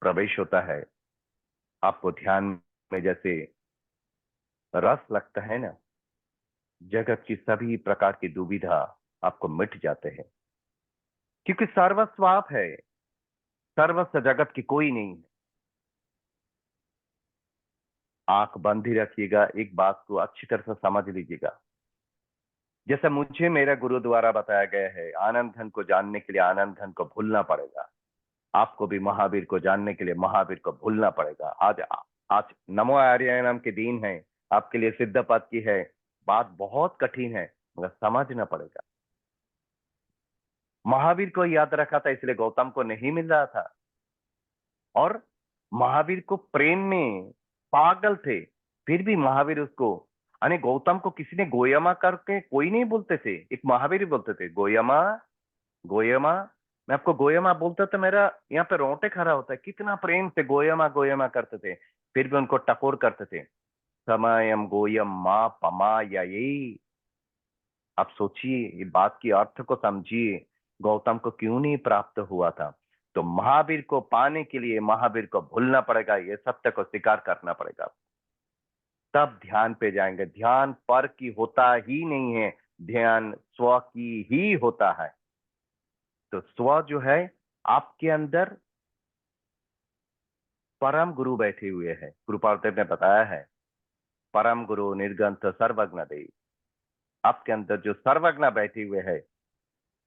प्रवेश होता है, आपको ध्यान में जैसे रस लगता है ना, जगत की सभी प्रकार की दुविधा आपको मिट जाते हैं। क्योंकि सर्वस्व आप है, सर्वस्व जगत की कोई नहीं है। आंख बंद ही रखिएगा, एक बात को अच्छी तरह से समझ लीजिएगा। जैसे मुझे मेरा गुरु द्वारा बताया गया है, आनंद घन को जानने के लिए आनंद घन को भूलना पड़ेगा। आपको भी महावीर को जानने के लिए महावीर को भूलना पड़ेगा। आज आज नमो आर्यानाम के दिन है, आपके लिए सिद्ध पद की है। बात बहुत कठिन है मगर समझना पड़ेगा। महावीर को याद रखा था इसलिए गौतम को नहीं मिल रहा था, और महावीर को प्रेम में पागल थे, फिर भी महावीर उसको, अने गौतम को किसी ने गोयमा करके कोई नहीं बोलते थे, एक महावीर ही बोलते थे गोयमा, गोयमा। मैं आपको गोयमा बोलता तो मेरा यहाँ पे रोंगटे खड़ा होता है, कितना प्रेम से गोयमा गोयमा करते थे। फिर भी उनको टकोर करते थे, समयम गोयम माँ पमा या यही। आप सोचिए, ये बात की अर्थ को समझिए, गौतम को क्यों नहीं प्राप्त हुआ था। तो महावीर को पाने के लिए महावीर को भूलना पड़ेगा, ये सत्य को स्वीकार करना पड़ेगा, तब ध्यान पे जाएंगे। ध्यान पर की होता ही नहीं है, ध्यान स्व की ही होता है। तो स्व जो है आपके अंदर परम गुरु बैठे हुए हैं। गुरु पार्वती ने बताया है, परम गुरु निर्गंथ सर्वज्ञ देव। आपके अंदर जो सर्वज्ञ बैठे हुए है,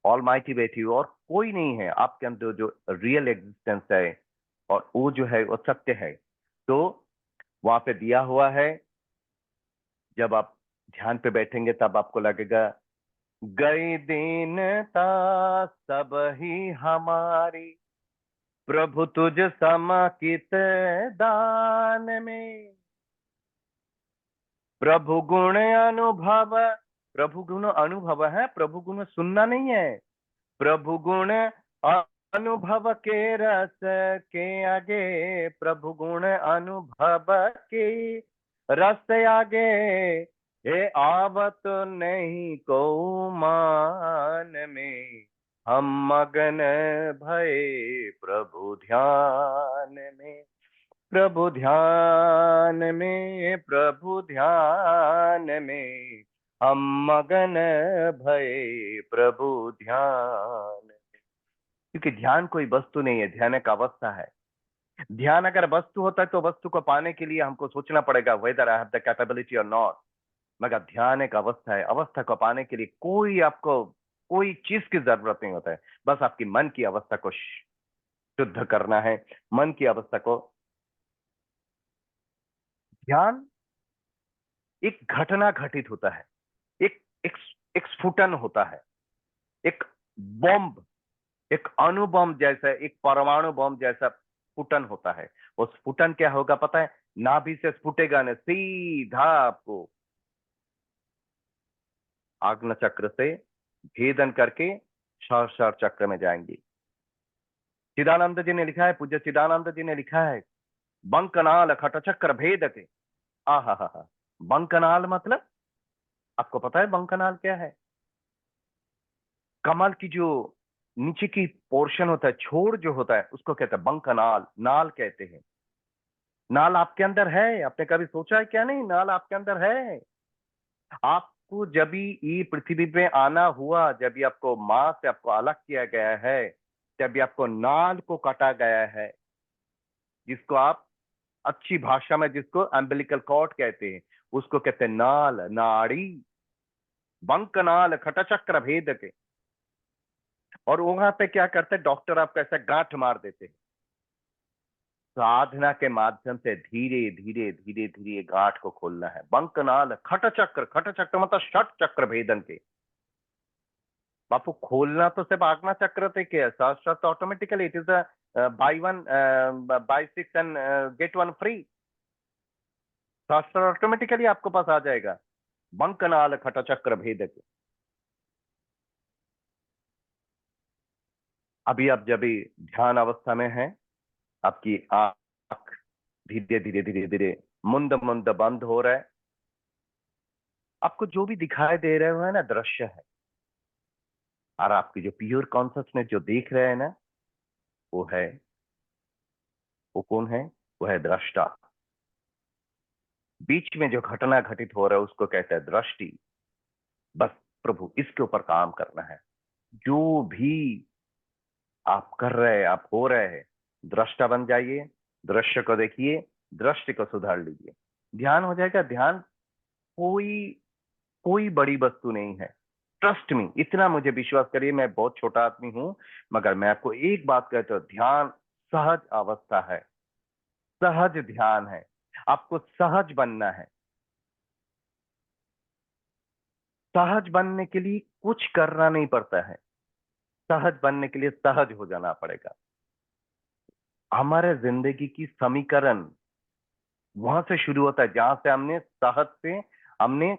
ऑल माइटी बैठी हुई, और कोई नहीं है आपके अंदर जो रियल एग्जिस्टेंस है, और वो जो है वो सत्य है। तो वहां पे दिया हुआ है, जब आप ध्यान पे बैठेंगे तब आपको लगेगा, गई दीनता सब ही हमारी, प्रभु तुझ समाकित दान में, प्रभु गुण अनुभव। प्रभु गुण अनुभव है, प्रभु गुण सुनना नहीं है। प्रभु गुण अनुभव के रस के आगे, प्रभु गुण अनुभव के रस आगे, हे आवत नहीं को मान में, हम मगन भये प्रभु ध्यान में, प्रभु ध्यान में, प्रभु ध्यान में, हम मगन भये प्रभु ध्यान। क्योंकि ध्यान कोई वस्तु नहीं है, ध्यान एक अवस्था है। ध्यान अगर वस्तु होता है तो वस्तु को पाने के लिए हमको सोचना पड़ेगा whether I have the capability और नॉट। मगर ध्यान एक अवस्था है, अवस्था को पाने के लिए आपको कोई चीज की जरूरत नहीं होता है, बस आपकी मन की अवस्था को शुद्ध करना है, मन की अवस्था को। ध्यान एक घटना घटित होता है, एक एक एक स्फुटन होता है, एक बॉम्ब, एक अणु बम जैसा, एक परमाणु बम जैसा स्फुटन होता है। वो स्फुटन क्या होगा पता है? नाभि से स्फुटेगा ना, सीधा आपको आग्न चक्र से भेदन करके सहस्रार चक्र में जाएंगे। चिदानंद जी ने लिखा है, पूज्य चिदानंद जी ने लिखा है, बंकनाल खट चक्र भेद के। आहा हा हा। बंकनाल मतलब आपको पता है बंकनाल क्या है? कमल की जो नीचे की पोर्शन होता है, छोर जो होता है, उसको कहते हैं बंकनाल, नाल कहते हैं। नाल आपके अंदर है, आपने कभी सोचा है क्या? नहीं, नाल आपके अंदर है। आपको जब भी ये पृथ्वी पे आना हुआ, जब भी आपको माँ से आपको अलग किया गया है, जब भी आपको नाल को काटा गया है, जिसको आप अच्छी भाषा में जिसको अम्बिलिकल कॉर्ड कहते हैं, उसको कहते हैं नाल, नाड़ी, बंकनाल खटचक्र भेद के। और वहां पे क्या करते हैं डॉक्टर? आपको ऐसा गांठ मार देते हैं। साधना के माध्यम से धीरे धीरे धीरे धीरे गांठ को खोलना है। बंकनाल खटचक्र, खटचक्र मतलब षट चक्र भेदन के। बापू खोलना तो सिर्फ आज्ञा चक्र थे क्या? शास्त्र तो automatically it is by one by 6 and get one free. शास्त्र ऑटोमेटिकली आपको पास आ जाएगा। बंकनाल खटचक्र भेदक। अभी आप जब भी ध्यान अवस्था में हैं, आपकी आंख धीरे धीरे धीरे धीरे मुंद मुंद बंद हो रहा है। आपको जो भी दिखाई दे रहे हो है ना, दृश्य है। और आपकी जो प्योर कॉन्शियसनेस जो देख रहे हैं ना, वो है, वो कौन है? वो है दृष्टा। बीच में जो घटना घटित हो रहा है उसको कहते हैं दृष्टि। बस प्रभु इसके ऊपर काम करना है। जो भी आप कर रहे हैं, आप हो रहे हैं, दृष्टा बन जाइए, दृश्य को देखिए, दृष्टि को सुधार लीजिए, ध्यान हो जाएगा। ध्यान कोई कोई बड़ी वस्तु नहीं है। ट्रस्ट मी, इतना मुझे विश्वास करिए, मैं बहुत छोटा आदमी हूं, मगर मैं आपको एक बात कहता हूं, ध्यान सहज अवस्था है, सहज ध्यान है। आपको सहज बनना है। सहज बनने के लिए कुछ करना नहीं पड़ता है। सहज बनने के लिए सहज हो जाना पड़ेगा। हमारे जिंदगी की समीकरण वहां से शुरू होता है जहां से हमने सहज से हमने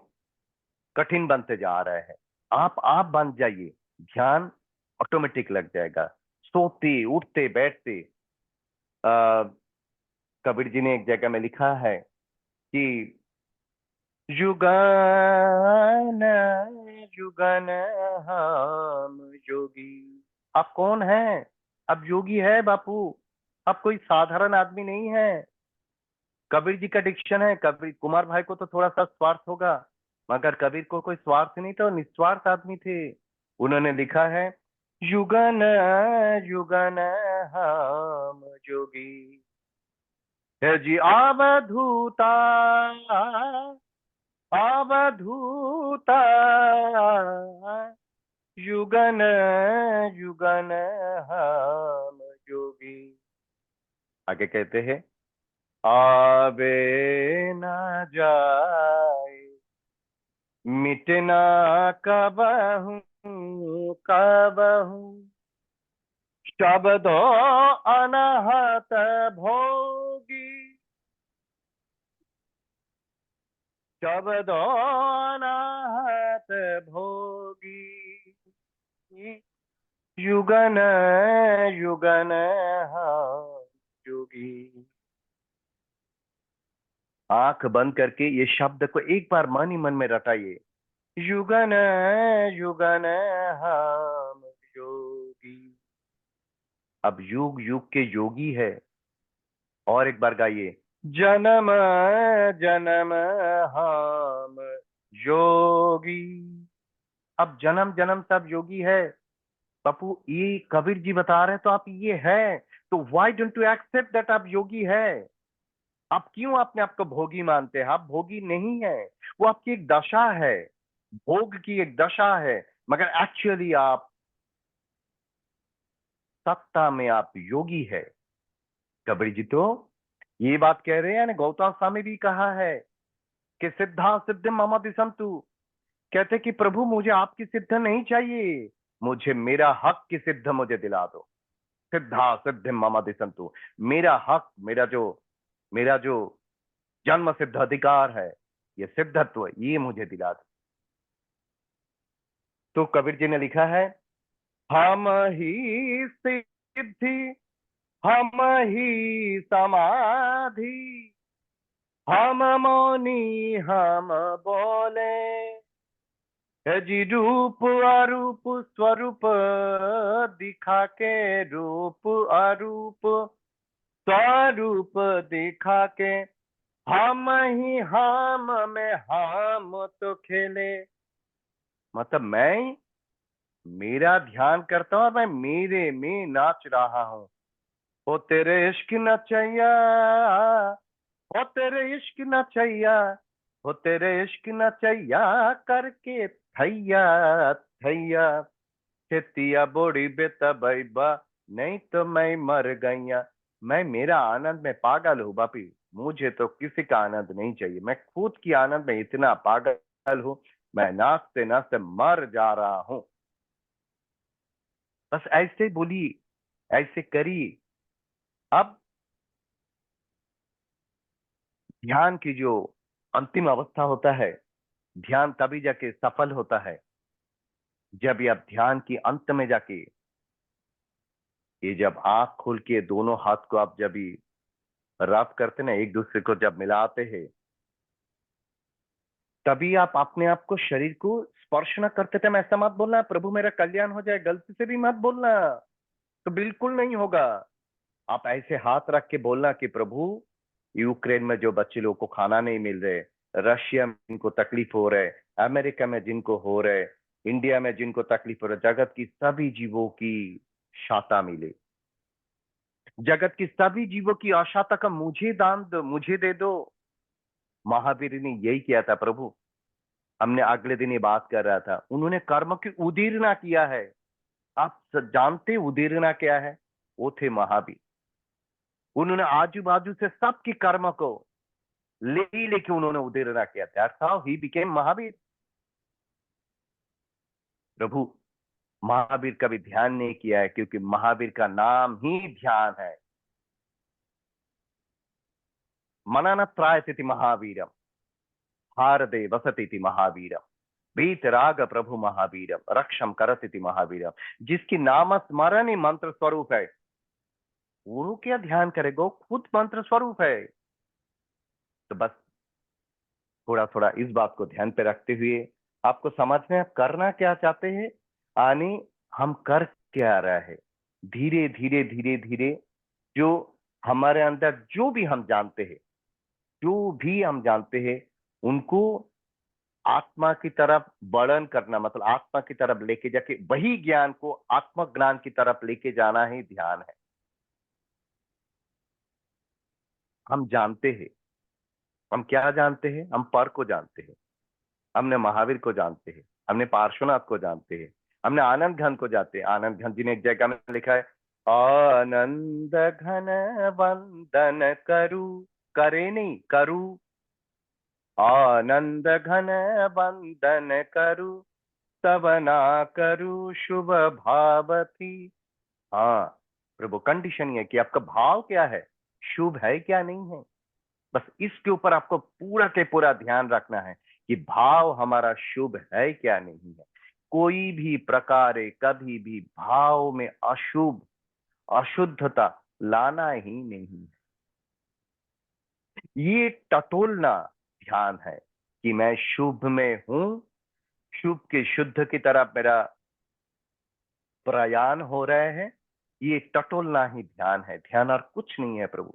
कठिन बनते जा रहे हैं। आप बन जाइए, ध्यान ऑटोमेटिक लग जाएगा। सोते उठते बैठते। आ, कबीर जी ने एक जगह में लिखा है कि युगन युगन हम योगी। आप कौन हैं? आप योगी है बापू। आप कोई साधारण आदमी नहीं है। कबीर जी का डिक्शन है। कबीर कुमार भाई को तो थोड़ा सा स्वार्थ होगा, मगर कबीर को कोई स्वार्थ नहीं था, निस्वार्थ आदमी थे। उन्होंने लिखा है, युगन युगन हम जोगी, है जी अवधूता अवधूता, युगन युगन हम जोगी। आगे कहते हैं, आवे न जाए मिटना कबहू कबहू, शब्दो अनहत भोगी, शब्दो अनहत भोगी, युगन युगन हम जोगी। आंख बंद करके ये शब्द को एक बार मन ही मन में रटाइए, युगन युगन हम योगी। अब युग युग के योगी है। और एक बार गाइए, जन्म जन्म हम योगी। अब जन्म जन्म सब योगी है। पप्पू ये कबीर जी बता रहे हैं तो आप ये है, तो why don't you accept that आप योगी है? आप क्यों अपने आप को भोगी मानते हैं? आप भोगी नहीं है, वो आपकी एक दशा है, भोग की एक दशा है, मगर एक्चुअली आप सत्ता में आप योगी है। कबीर जी तो ये बात कह रहे हैं, गौतम स्वामी भी कहा है कि सिद्धा सिद्धि मम दिशंतु, कहते कि प्रभु मुझे आपकी सिद्ध नहीं चाहिए, मुझे मेरा हक की सिद्ध मुझे दिला दो। सिद्धा सिद्धि मम दिशंतु, मेरा हक, मेरा जो जन्म सिद्ध अधिकार है, ये सिद्धत्व, ये मुझे दिला दो। तो कबीर जी ने लिखा है, हम ही सिद्धि, हम ही समाधि, हम मौनी हम बोले, है जी रूप अरूप स्वरूप दिखा के, रूप अरूप स्वरूप दिखा के, हम ही हम में हम तो खेले। मतलब मैं मेरा ध्यान करता हूं और मैं मेरे में नाच रहा हूं। ओ तेरे इश्क नचैया, ओ तेरे इश्क नचैया, ओ तेरे इश्क नचैया करके थैया थैया, खेतिया बोड़ी बेता बैबा, नहीं तो मैं मर गईया। मैं मेरा आनंद में पागल हूँ बापी, मुझे तो किसी का आनंद नहीं चाहिए, मैं खुद की आनंद में इतना पागल हूँ, मैं नाचते नाचते मर जा रहा हूँ। बस ऐसे बोलिए, ऐसे करिए। अब ध्यान की जो अंतिम अवस्था होता है, ध्यान तभी जाके सफल होता है जब ये आप ध्यान की अंत में जाके, ये जब आंख खोल के दोनों हाथ को आप जब ये रब करते ना, एक दूसरे को जब मिलाते हैं, तभी आप अपने आप को, शरीर को स्पर्श न करते थे। मैं ऐसा मत बोलना प्रभु मेरा कल्याण हो जाए, गलती से भी मत बोलना, तो बिल्कुल नहीं होगा। आप ऐसे हाथ रख के बोलना कि प्रभु, यूक्रेन में जो बच्चे लोग को खाना नहीं मिल रहे, रशिया में जिनको तकलीफ हो रहे, अमेरिका में जिनको हो रहे, इंडिया में जिनको तकलीफ हो रहा, जगत की सभी जीवों की शांता मिले, जगत की सभी जीवों की अशांता का मुझे दान दो, मुझे दे दो। महावीर ने यही किया था प्रभु। हमने अगले दिन ये बात कर रहा था, उन्होंने कर्म की उदीर्णा किया है। आप जानते उदीर्णा क्या है? वो थे महावीर। उन्होंने आजू बाजू से सबकी कर्म को ले लेके उन्होंने उदीर्णा किया। That's how he became Mahavir. प्रभु महावीर कभी ध्यान नहीं किया है, क्योंकि महावीर का नाम ही ध्यान है। मनन त्रायति महावीरम, भारते वसति महावीरम, वीतराग प्रभु महावीरम, रक्षम करति महावीरम। जिसकी नाम स्मरण ही मंत्र स्वरूप है, वो क्या ध्यान करेगा? वो खुद मंत्र स्वरूप है। तो बस थोड़ा थोड़ा इस बात को ध्यान पे रखते हुए आपको समझ में, आप करना क्या चाहते हैं, आने हम कर क्या रहा है, धीरे धीरे धीरे धीरे जो हमारे अंदर जो भी हम जानते हैं, जो भी हम जानते हैं, उनको आत्मा की तरफ वर्णन करना, मतलब आत्मा की तरफ लेके जाके वही ज्ञान को आत्मज्ञान की तरफ लेके जाना ही ध्यान है। हम जानते हैं, हम क्या जानते हैं? हम पर को जानते हैं, हमने महावीर को जानते हैं, हमने पार्श्वनाथ को जानते हैं, हमने आनंद घन को जानते हैं। आनंद घन जी ने एक जगह में लिखा है, आनंद घन वंदन करू, करे नहीं करू, आनंद घन वंदन करू, तब ना करू शुभ भावती। हाँ प्रभु, कंडीशन ये है कि आपका भाव क्या है, शुभ है क्या नहीं है। बस इसके ऊपर आपको पूरा के पूरा ध्यान रखना है कि भाव हमारा शुभ है क्या नहीं है। कोई भी प्रकार कभी भी भाव में अशुभ, अशुद्धता लाना ही नहीं है। ये टटोलना ध्यान है कि मैं शुभ में हूं, शुभ के शुद्ध की तरफ मेरा प्रयाण हो रहे हैं। ये टटोलना ही ध्यान है, ध्यान और कुछ नहीं है प्रभु।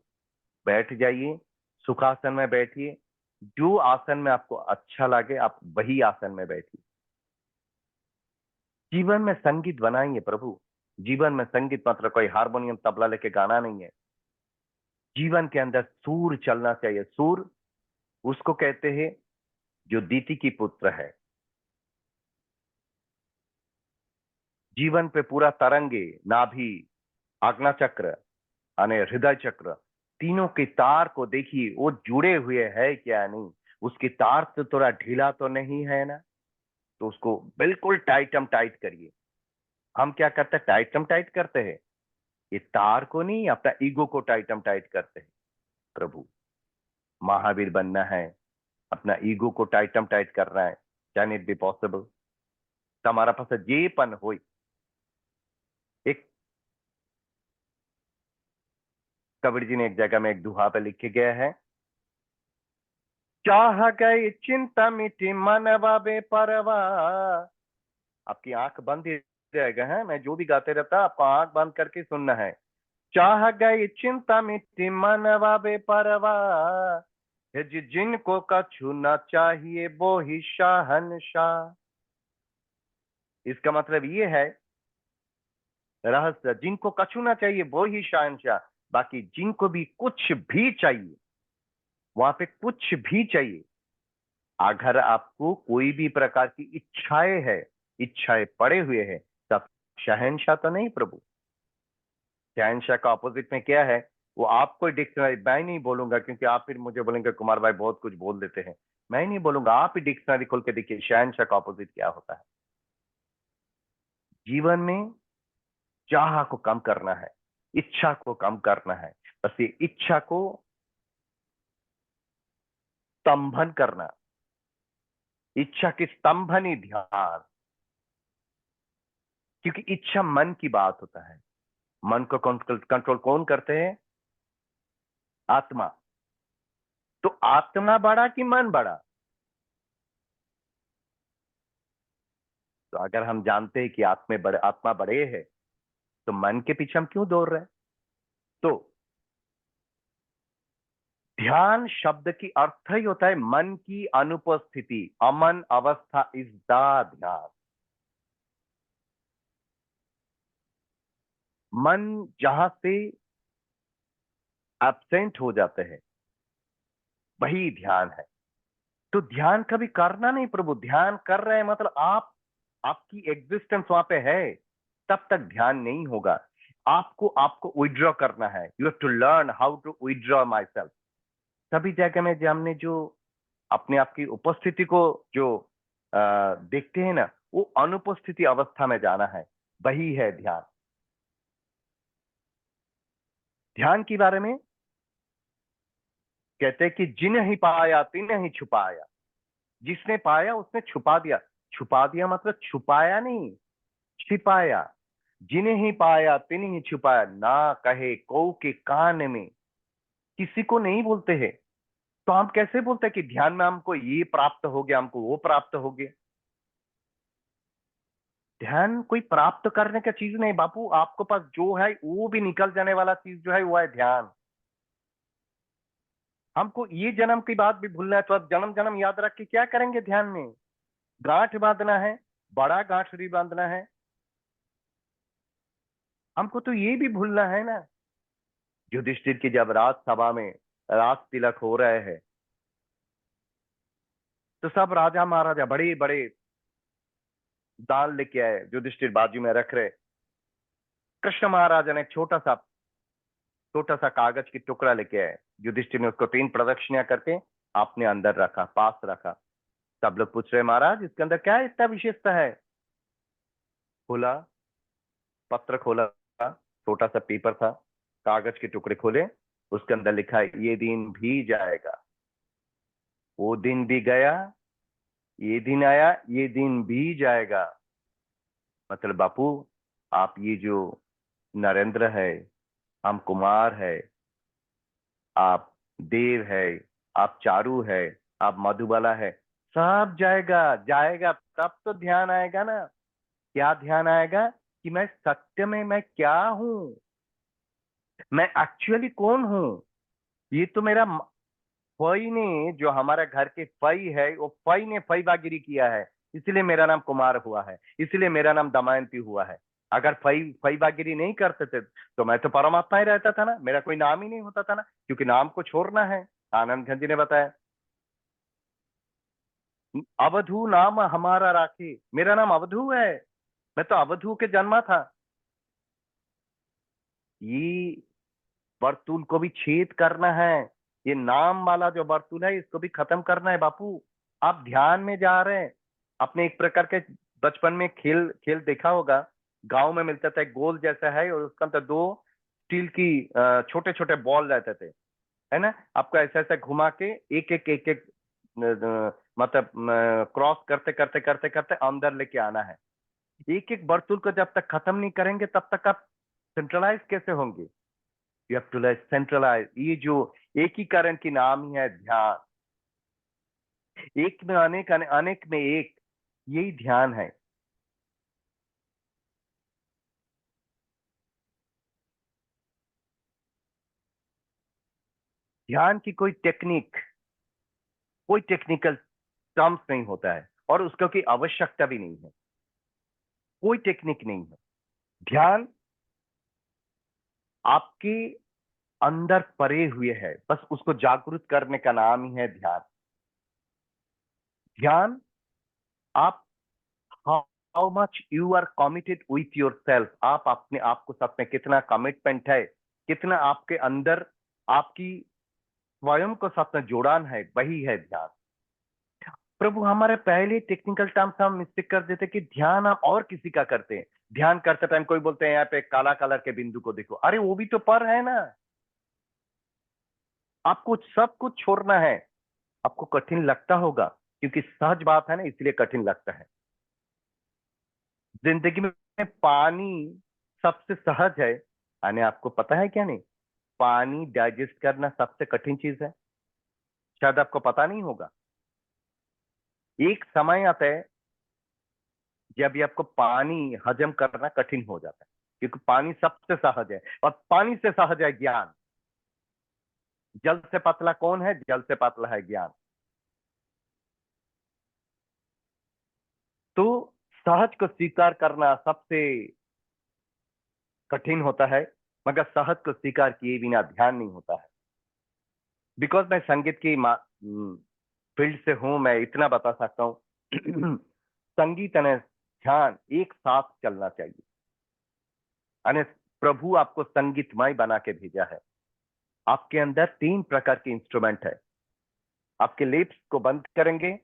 बैठ जाइए, सुखासन में बैठिए, जो आसन में आपको अच्छा लगे आप वही आसन में बैठिए। जीवन में संगीत बनाइए प्रभु, जीवन में संगीत मात्र कोई हारमोनियम तबला लेके गाना नहीं है। जीवन के अंदर सूर चलना चाहिए। सूर उसको कहते हैं जो दीति की पुत्र है। जीवन पे पूरा तरंगे, नाभि, आज्ञा चक्र यानी हृदय चक्र, तीनों के तार को देखिए, वो जुड़े हुए है क्या नहीं। उसकी तार तो थोड़ा ढीला तो नहीं है ना, तो उसको बिल्कुल टाइटम टाइट करिए। हम क्या करते हैं, टाइटम टाइट करते हैं, ये तार को नहीं, अपना ईगो को टाइटम टाइट करते हैं। प्रभु, महावीर बनना है, अपना ईगो को टाइटम टाइट करना है। Can it be possible? તમારા પાસે જે પણ હોય, एक कबीर जी ने एक जगह में एक दुहा पे लिखे गया है, चाह गई चिंता मिटी मनवा बेपरवाह। आपकी आंख बंद ही रहेगा है, मैं जो भी गाते रहता आपको आंख बंद करके सुनना है। चाह गई चिंता मिटी मनवा बेपरवाह, जिनको कछु न चाहिए वो ही शहंशाह। इसका मतलब ये है रहस्य, जिनको कछु ना चाहिए वो ही शहंशाह। बाकी जिनको भी कुछ भी चाहिए, वहां पे कुछ भी चाहिए, अगर आपको कोई भी प्रकार की इच्छाएं है, इच्छाएं पड़े हुए हैं, तब शहंशाह तो नहीं प्रभु। शहंशाह का ऑपोजिट में क्या है, वो आपको डिक्शनरी, मैं नहीं बोलूंगा क्योंकि आप फिर मुझे बोलेंगे कुमार भाई बहुत कुछ बोल देते हैं। मैं नहीं बोलूंगा, आप ही डिक्शनरी खोल के देखिए शहंशाह का ऑपोजिट क्या होता है। जीवन में चाह को कम करना है, इच्छा को कम करना है। बस ये इच्छा को स्तंभन करना, इच्छा की स्तंभन ही ध्यान। क्योंकि इच्छा मन की बात होता है। मन को कंट्रोल कौन करते हैं? आत्मा। तो आत्मा बड़ा कि मन बड़ा? तो अगर हम जानते हैं कि आत्मा बड़े है, तो मन के पीछे हम क्यों दौड़ रहे हैं? तो ध्यान शब्द की अर्थ ही होता है मन की अनुपस्थिति, अमन अवस्था इज द ध्यान। मन जहां से एब्सेंट हो जाते हैं, वही ध्यान है। तो ध्यान कभी करना नहीं प्रभु, ध्यान कर रहे हैं मतलब आपकी एग्जिस्टेंस वहां पे है, तब तक ध्यान नहीं होगा। आपको आपको विड्रॉ करना है। You have to learn how to withdraw myself. सभी जगह में जो हमने जो अपने आप की उपस्थिति को जो देखते हैं ना, वो अनुपस्थिति अवस्था में जाना है, वही है ध्यान। ध्यान के बारे में कहते हैं कि जिन ही पाया तिन ही छुपाया। जिसने पाया उसने छुपा दिया। छुपा दिया मतलब छुपाया नहीं, छिपाया। जिन्हें ही पाया तिन्हें ही छुपाया, ना कहे को के कान में। किसी को नहीं बोलते हैं। तो हम कैसे बोलते हैं कि ध्यान में हमको ये प्राप्त हो गया, हमको वो प्राप्त हो गया? ध्यान कोई प्राप्त करने का चीज नहीं बापू। आपको पास जो है वो भी निकल जाने वाला चीज जो है वो है ध्यान। हमको ये जन्म की बात भी भूलना है, तो अब जन्म जन्म याद रख के क्या करेंगे? ध्यान में गांठ बांधना है, बड़ा गांठ भी बांधना है। हमको तो ये भी भूलना है ना। युधिष्ठिर की जब राजसभा में राज तिलक हो रहे हैं, तो सब राजा महाराजा बड़े बड़े दान लेके आए, युधिष्ठिर बाजू में रख रहे। कृष्ण महाराजा ने छोटा सा कागज की टुकड़ा लेके आए। युधिष्ठिर ने उसको 3 प्रदक्षिणा करके आपने अंदर रखा, पास रखा। सब लोग पूछ रहे महाराज इसके अंदर क्या इतना विशेषता है? खोला, पत्र खोला, छोटा सा पेपर था, कागज के टुकड़े खोले, उसके अंदर लिखा है ये दिन भी जाएगा, वो दिन भी गया, ये दिन आया, ये दिन भी जाएगा। मतलब बापू, आप ये जो नरेंद्र है, हम कुमार है, आप देव है, आप चारू है, आप मधुबाला है, सब जाएगा। जाएगा तब तो ध्यान आएगा ना। क्या ध्यान आएगा? कि मैं सत्य में मैं क्या हूं, मैं एक्चुअली कौन हूं। ये तो मेरा फई ने, जो हमारे घर के फई है, वो फई ने फईबागिरी किया है, इसलिए मेरा नाम कुमार हुआ है, इसलिए मेरा नाम दमयंती हुआ है। अगर फईबागिरी नहीं करते थे तो मैं तो परमात्मा ही रहता था ना, मेरा कोई नाम ही नहीं होता था ना, क्योंकि नाम को छोड़ना है। आनंद घन जी ने बताया, अवधू नाम हमारा राखी, मेरा नाम अवधू है, मैं तो अवधू के जन्मा था। ये वर्तुल को भी छेद करना है, ये नाम वाला जो वर्तुल है इसको भी खत्म करना है बापू। आप ध्यान में जा रहे हैं। आपने एक प्रकार के बचपन में खेल खेल देखा होगा, गांव में मिलता था, एक गोल जैसा है और उसके अंदर दो स्टील की छोटे छोटे बॉल रहते थे, है ना। आपको ऐसा ऐसा घुमा के एक एक मतलब क्रॉस करते करते करते करते अंदर लेके आना है। एक एक वर्तुल को जब तक खत्म नहीं करेंगे तब तक आप सेंट्रलाइज कैसे होंगे। You have to centralize. ये जो एकीकरण की नाम ही है ध्यान, एक में अनेक अनेक में एक, यही ध्यान है। ध्यान की कोई टेक्निक, कोई टेक्निकल टर्म्स नहीं होता है और उसका की आवश्यकता भी नहीं है, कोई टेक्निक नहीं है। ध्यान आपके अंदर परे हुए है, बस उसको जागृत करने का नाम ही है ध्यान। ध्यान आप how much you are committed with yourself, आप अपने आप को साथ में कितना कमिटमेंट है, कितना आपके अंदर आपकी स्वयं को साथ में जोड़ान है, वही है ध्यान। प्रभु हमारे पहले टेक्निकल टर्म्स हम मिस्टेक कर देते कि ध्यान हम और किसी का करते हैं। ध्यान करते टाइम कोई बोलते हैं यहाँ पे काला कलर के बिंदु को देखो, अरे वो भी तो पर है ना। आपको सब कुछ छोड़ना है। आपको कठिन लगता होगा क्योंकि सहज बात है ना, इसलिए कठिन लगता है। जिंदगी में पानी सबसे सहज है, यानी आपको पता है क्या नहीं, पानी डाइजेस्ट करना सबसे कठिन चीज है। शायद आपको पता नहीं होगा। एक समय आता है जब ये आपको पानी हजम करना कठिन हो जाता है, क्योंकि पानी सबसे सहज है और पानी से सहज है ज्ञान। जल से पतला कौन है? जल से पतला है ज्ञान। तो सहज को स्वीकार करना सबसे कठिन होता है, मगर सहज को स्वीकार किए बिना ध्यान नहीं होता है। बिकॉज मैं संगीत की फील्ड से हूं, मैं इतना बता सकता हूं संगीत और ध्यान एक साथ चलना चाहिए। यानी प्रभु आपको संगीतमय बना के भेजा है। आपके अंदर तीन प्रकार के इंस्ट्रूमेंट है। आपके लिप्स को बंद करेंगे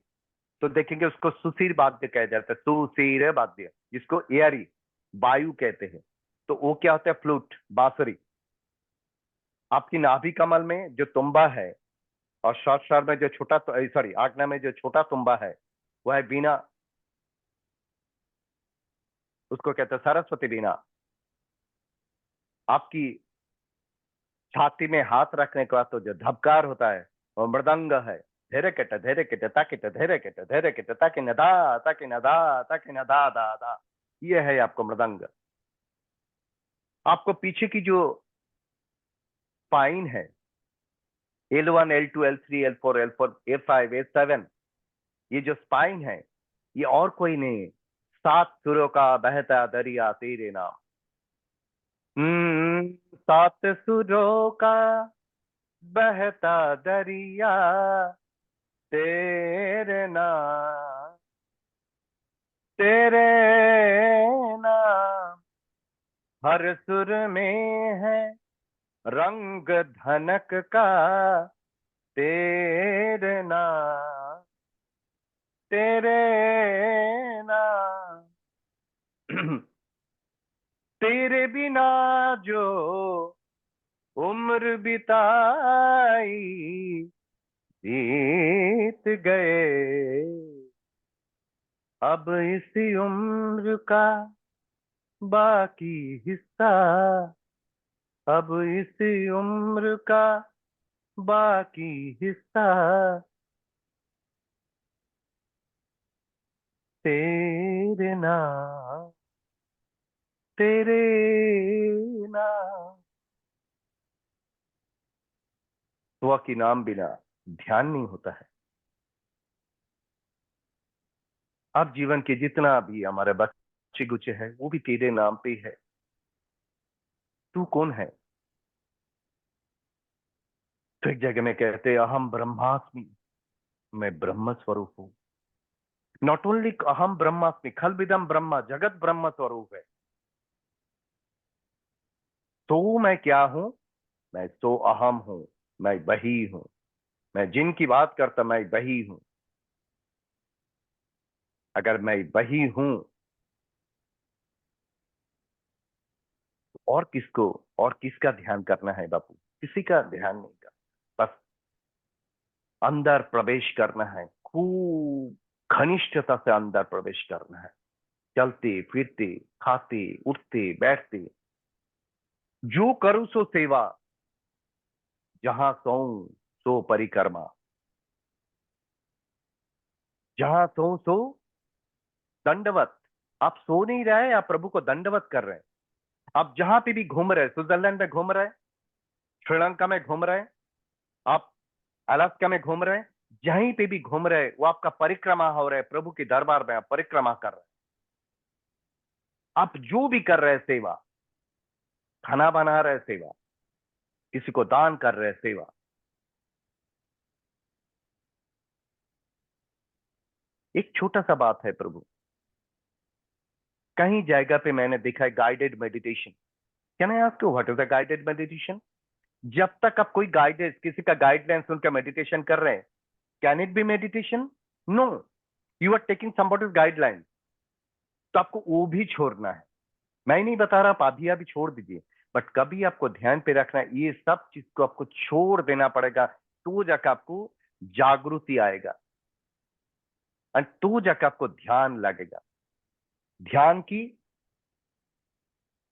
तो देखेंगे उसको सुशीर वाद्य कहा जाता है, सुशीर वाद्य, जिसको एयरी वायु कहते हैं। तो वो क्या होता है? फ्लूट, बांसुरी। आपकी नाभि कमल में जो तुम्बा है और श्वास में जो छोटा, सॉरी आज्ञा में जो छोटा तुम्बा है वह है बीना, उसको कहते हैं सरस्वती बीना। आपकी छाती में हाथ रखने के बाद तो जो धबकार होता है वो मृदंग है। धैर्य केट ताकिट धैर्य केट ताकि नदा ताकि नदा ताकि नदा दा दा, ये है आपको मृदंग। आपको पीछे की जो स्पाइन है, L1 L2 L3 L4 L4 A5 A7, ये जो स्पाइन है ये और कोई नहीं, सात सुरों का बहता दरिया तेरे नाम। सात सुरों का बहता दरिया तेरे नाम, तेरे नाम, हर सुर में है रंग धनक का तेरे नाम, तेरे नाम। तेरे बिना जो उम्र बिताई बीत गए, अब इसी उम्र का बाकी हिस्सा, अब इसी उम्र का बाकी हिस्सा तेरे नाम, तेरे नाम। स्व की नाम बिना ध्यान नहीं होता है। अब जीवन के जितना भी हमारे बच्चे गुच्चे है वो भी तेरे नाम पे है। तू कौन है? तो एक जगह में कहते हैं अहम ब्रह्मास्मि, मैं ब्रह्म स्वरूप हूं। नॉट ओनली अहम ब्रह्मास्मि, खलबिदम ब्रह्म, जगत ब्रह्म स्वरूप है। तो मैं क्या हूं? मैं तो अहम हूं, मैं वही हूं। मैं जिनकी बात करता मैं वही हूं। अगर मैं वही हूं और किसको और किसका ध्यान करना है बापू? किसी का ध्यान नहीं करना, बस अंदर प्रवेश करना है, खूब घनिष्ठता से अंदर प्रवेश करना है। चलते फिरते, खाते उठते बैठते, जो करूं सो सेवा, जहां सोऊं सो परिक्रमा, जहां सोऊं सो दंडवत। आप सो नहीं रहे, आप प्रभु को दंडवत कर रहे हैं। आप जहां पे भी घूम रहे, स्विट्जरलैंड में घूम रहे, श्रीलंका में घूम रहे, आप अलास्का में घूम रहे, जहीं पे भी घूम रहे वो आपका परिक्रमा हो रहे, प्रभु के दरबार में आप परिक्रमा कर रहे हैं। आप जो भी कर रहे सेवा, खाना बना रहे सेवा, किसी को दान कर रहे सेवा। एक छोटा सा बात है प्रभु, कहीं जगह पे मैंने देखा है guided meditation. Can I ask you what is the guided meditation? जब तक आप कोई गाइडेंस, किसी का गाइडलाइन सुनकर मेडिटेशन कर रहे हैं, can it be meditation? No, you are taking somebody's guideline. तो आपको वो भी छोड़ना है। मैं नहीं बता रहा आप अभी अभी छोड़ दीजिए, बट कभी आपको ध्यान पे रखना है, ये सब चीज को आपको छोड़ देना पड़ेगा, तो जाकर आपको जागृति आएगा और तो जाकर आपको ध्यान लगेगा। ध्यान की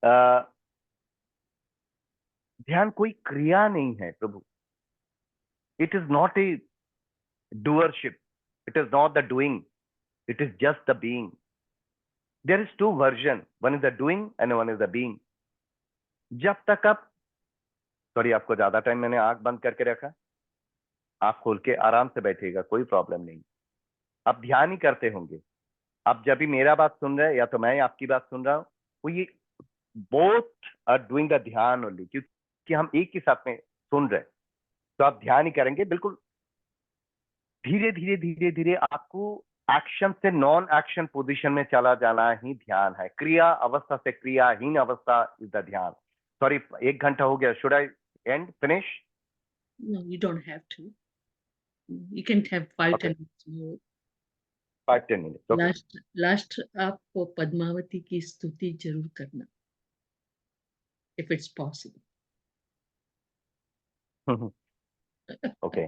अ, ध्यान कोई क्रिया नहीं है प्रभु। It is not a doership, it is not the doing, it is just the being. There is two version, one is the doing and one is the being. जब तक आप, सॉरी आपको ज्यादा टाइम मैंने आंख बंद करके रखा, आप खोल के आराम से बैठिएगा, कोई प्रॉब्लम नहीं। आप ध्यान ही करते होंगे, आप जब भी मेरा बात सुन रहे हैं या तो मैं आपकी बात सुन रहा हूं, वो ये बोथ आर डूइंग द ध्यान ओनली, क्योंकि हम एक ही साथ में सुन रहे हैं। तो आप ध्यान ही करेंगे बिल्कुल। धीरे धीरे धीरे धीरे आपको एक्शन से नॉन एक्शन पोजीशन में चला जाना ही ध्यान है। क्रिया अवस्था से क्रियाहीन अवस्था इज द ध्यान। सॉरी 1 घंटा हो गया, should I and finish? No, you don't have to. You can have 5, okay, 10 minutes more. 5-10 minutes, okay. Last आप पद्मावती की स्तुति जरूर करना, if it's possible. ओके,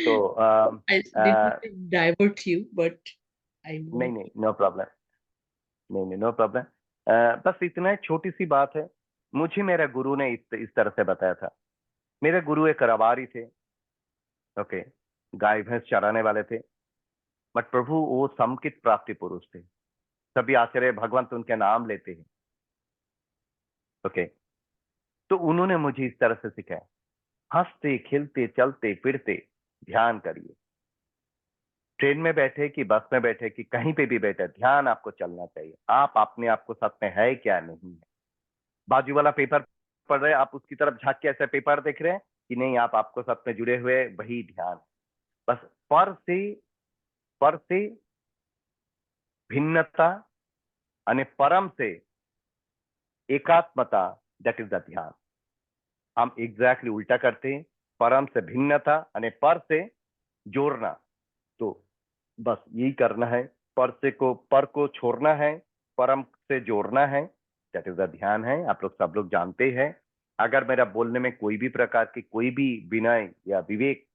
तो I didn't divert you, but I नहीं want. नहीं, नो प्रॉब्लम, नहीं नहीं, नो प्रॉब्लम। बस इतना छोटी सी बात है। मुझे मेरा गुरु ने इस तरह से बताया था। मेरे गुरु एक रबारी थे, ओके, गाय भैंस चराने वाले थे, बट प्रभु वो समकित प्राप्ति पुरुष थे। सभी आचार्य भगवंत उनके नाम लेते हैं, ओके। तो उन्होंने मुझे इस तरह से सिखाया, हंसते खिलते चलते फिरते ध्यान करिए। ट्रेन में बैठे कि बस में बैठे कि कहीं पे भी बैठे, ध्यान आपको चलना चाहिए। आप अपने आप को सच में है क्या नहीं है। बाजू वाला पेपर पढ़ रहे, आप उसकी तरफ झांक के ऐसे पेपर देख रहे हैं कि नहीं, आप आपको सच में जुड़े हुए, वही ध्यान। बस पर से भिन्नता અને परम से एकात्मता, दैट इज द ध्यान। हम एग्जैक्टली उल्टा करते हैं, परम से भिन्नता અને पर से जोड़ना। तो बस यही करना है, पर को छोड़ना है, परम से जोड़ना है, दैट इज द ध्यान है। आप लोग सब लोग जानते हैं। अगर मेरा बोलने में कोई भी प्रकार की कोई भी विनय या विवेक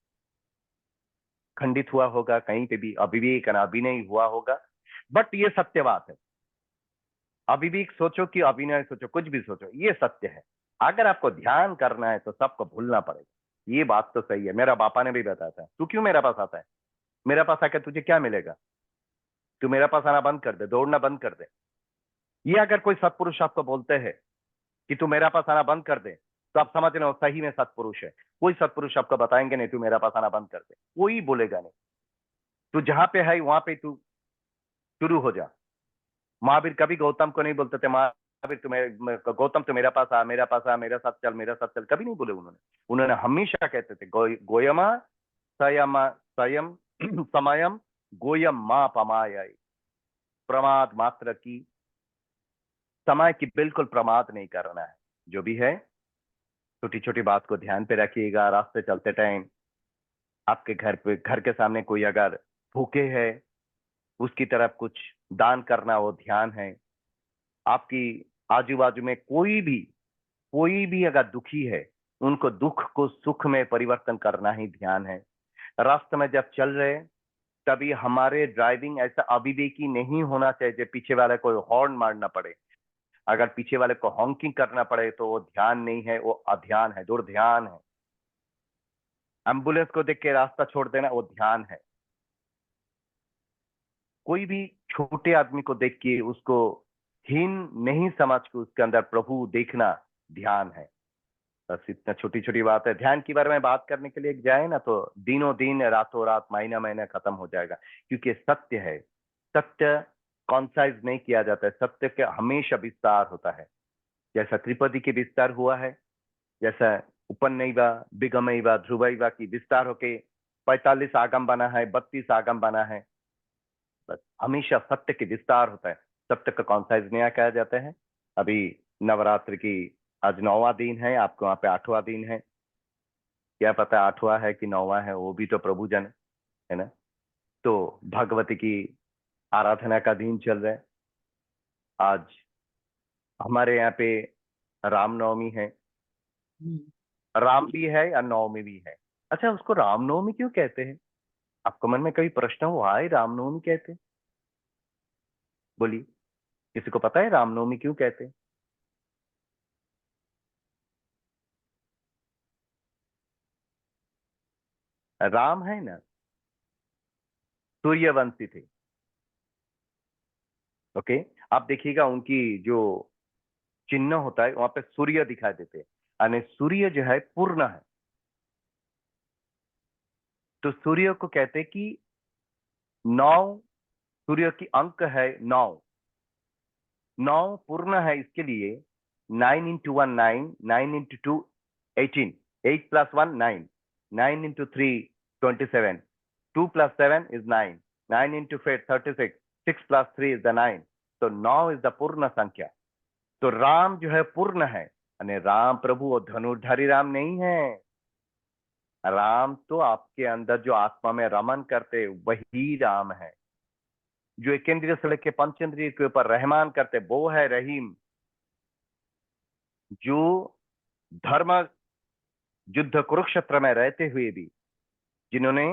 खंडित हुआ होगा, कहीं पे भी अविवेक और अभिनय हुआ होगा, बट ये सत्य बात है। अविवेक सोचो कि अभिनय सोचो, कुछ भी सोचो, ये सत्य है। अगर आपको ध्यान करना है तो सबको भूलना पड़ेगा। ये बात तो सही है, मेरा पापा ने भी बताया था। तू क्यों मेरे पास आता है? मेरे पास आकर तुझे क्या मिलेगा? तू मेरे पास आना बंद कर दे, दौड़ना बंद कर दे। ये अगर कोई सत्पुरुष आपको बोलते हैं कि तू मेरा पास आना बंद कर दे, तो आप समझ रहे हो सही में सत्पुरुष है। कोई सत्पुरुष आपको बताएंगे नहीं तू मेरा पास आना बंद कर दे, कोई बोलेगा नहीं। तू जहां पे है वहां पे तू शुरू हो जा। महावीर कभी गौतम को नहीं बोलते थे महावीर तुम्हें, गौतम तो मेरा पास आ, मेरा पास आ, मेरा साथ चल, मेरा साथ चल, कभी नहीं बोले उन्होंने। उन्होंने हमेशा कहते थे गोयमा संयम संयम समयम गोयम मां पमाय, प्रमाद मात्र की, समय की बिल्कुल प्रमाद नहीं करना है। जो भी है छोटी छोटी बात को ध्यान पे रखिएगा। रास्ते चलते टाइम आपके घर के सामने कोई अगर भूखे है, उसकी तरफ कुछ दान करना वो ध्यान है। आपकी आजू बाजू में कोई भी अगर दुखी है, उनको दुख को सुख में परिवर्तन करना ही ध्यान है। रास्ते में जब चल रहे तभी हमारे ड्राइविंग ऐसा अविवेकी नहीं होना चाहिए जो पीछे वाले को हॉर्न मारना पड़े। अगर पीछे वाले को हॉन्किंग करना पड़े तो वो ध्यान नहीं है, वो अध्यान है, दुर्ध्यान है। एम्बुलेंस को देख के रास्ता छोड़ देना वो ध्यान है। कोई भी छोटे आदमी को देख के उसको हीन नहीं समझ के उसके अंदर प्रभु देखना ध्यान है। बस इतना छोटी छोटी बात है। ध्यान के बारे में बात करने के लिए जाए ना तो दिनों दिन रातों रात महीना महीना खत्म हो जाएगा, क्योंकि सत्य है। सत्य कॉन्साइज नहीं किया जाता है, सत्य के हमेशा विस्तार होता है। जैसा त्रिपदी के विस्तार हुआ है, जैसा उपनैवा बिगमैवा ध्रुवैवा की विस्तार होके 45 आगम बना है, 32 आगम बना है। बस हमेशा सत्य के विस्तार होता है, सत्य का कॉन्साइज नया कहा जाता है। अभी नवरात्र की आज 9वां दिन है, आपके वहां पे 8वां दिन है। क्या पता 8वां है कि 9वां है, वो भी तो प्रभु जन है ना। तो भगवती की आराधना का दिन चल रहा है। आज हमारे यहाँ पे रामनवमी है। हम्म। राम भी है और नवमी भी है। अच्छा, उसको रामनवमी क्यों कहते हैं? आपको मन में कभी प्रश्न हुआ है रामनवमी कहते हैं? बोलिए, किसी को पता है रामनवमी क्यों कहते हैं? राम है ना, सूर्यवंशी थे। ओके, आप देखिएगा उनकी जो चिन्ह होता है वहां पे सूर्य दिखाई देते हैं, यानी सूर्य जो है पूर्ण है। तो सूर्य को कहते हैं कि 9, सूर्य की अंक है 9। 9 पूर्ण है, इसके लिए 9 into 1 9, 9 into 2 18, 8 plus 1 9, 9 into 3 27, 2 plus 7 is 9, 9 into 4 36, 6 plus 3 is the 9। तो 9 is the पूर्ण संख्या। तो राम जो है पूर्ण है, यानी राम प्रभु और धनुर्धारी राम नहीं है। राम तो आपके अंदर जो आत्मा में रमन करते वही राम है। जो एकेंद्रिय से लेकर पंचेंद्रिय के ऊपर रहमान करते वो है रहीम। जो धर्म युद्ध कुरुक्षेत्र में रहते हुए भी जिन्होंने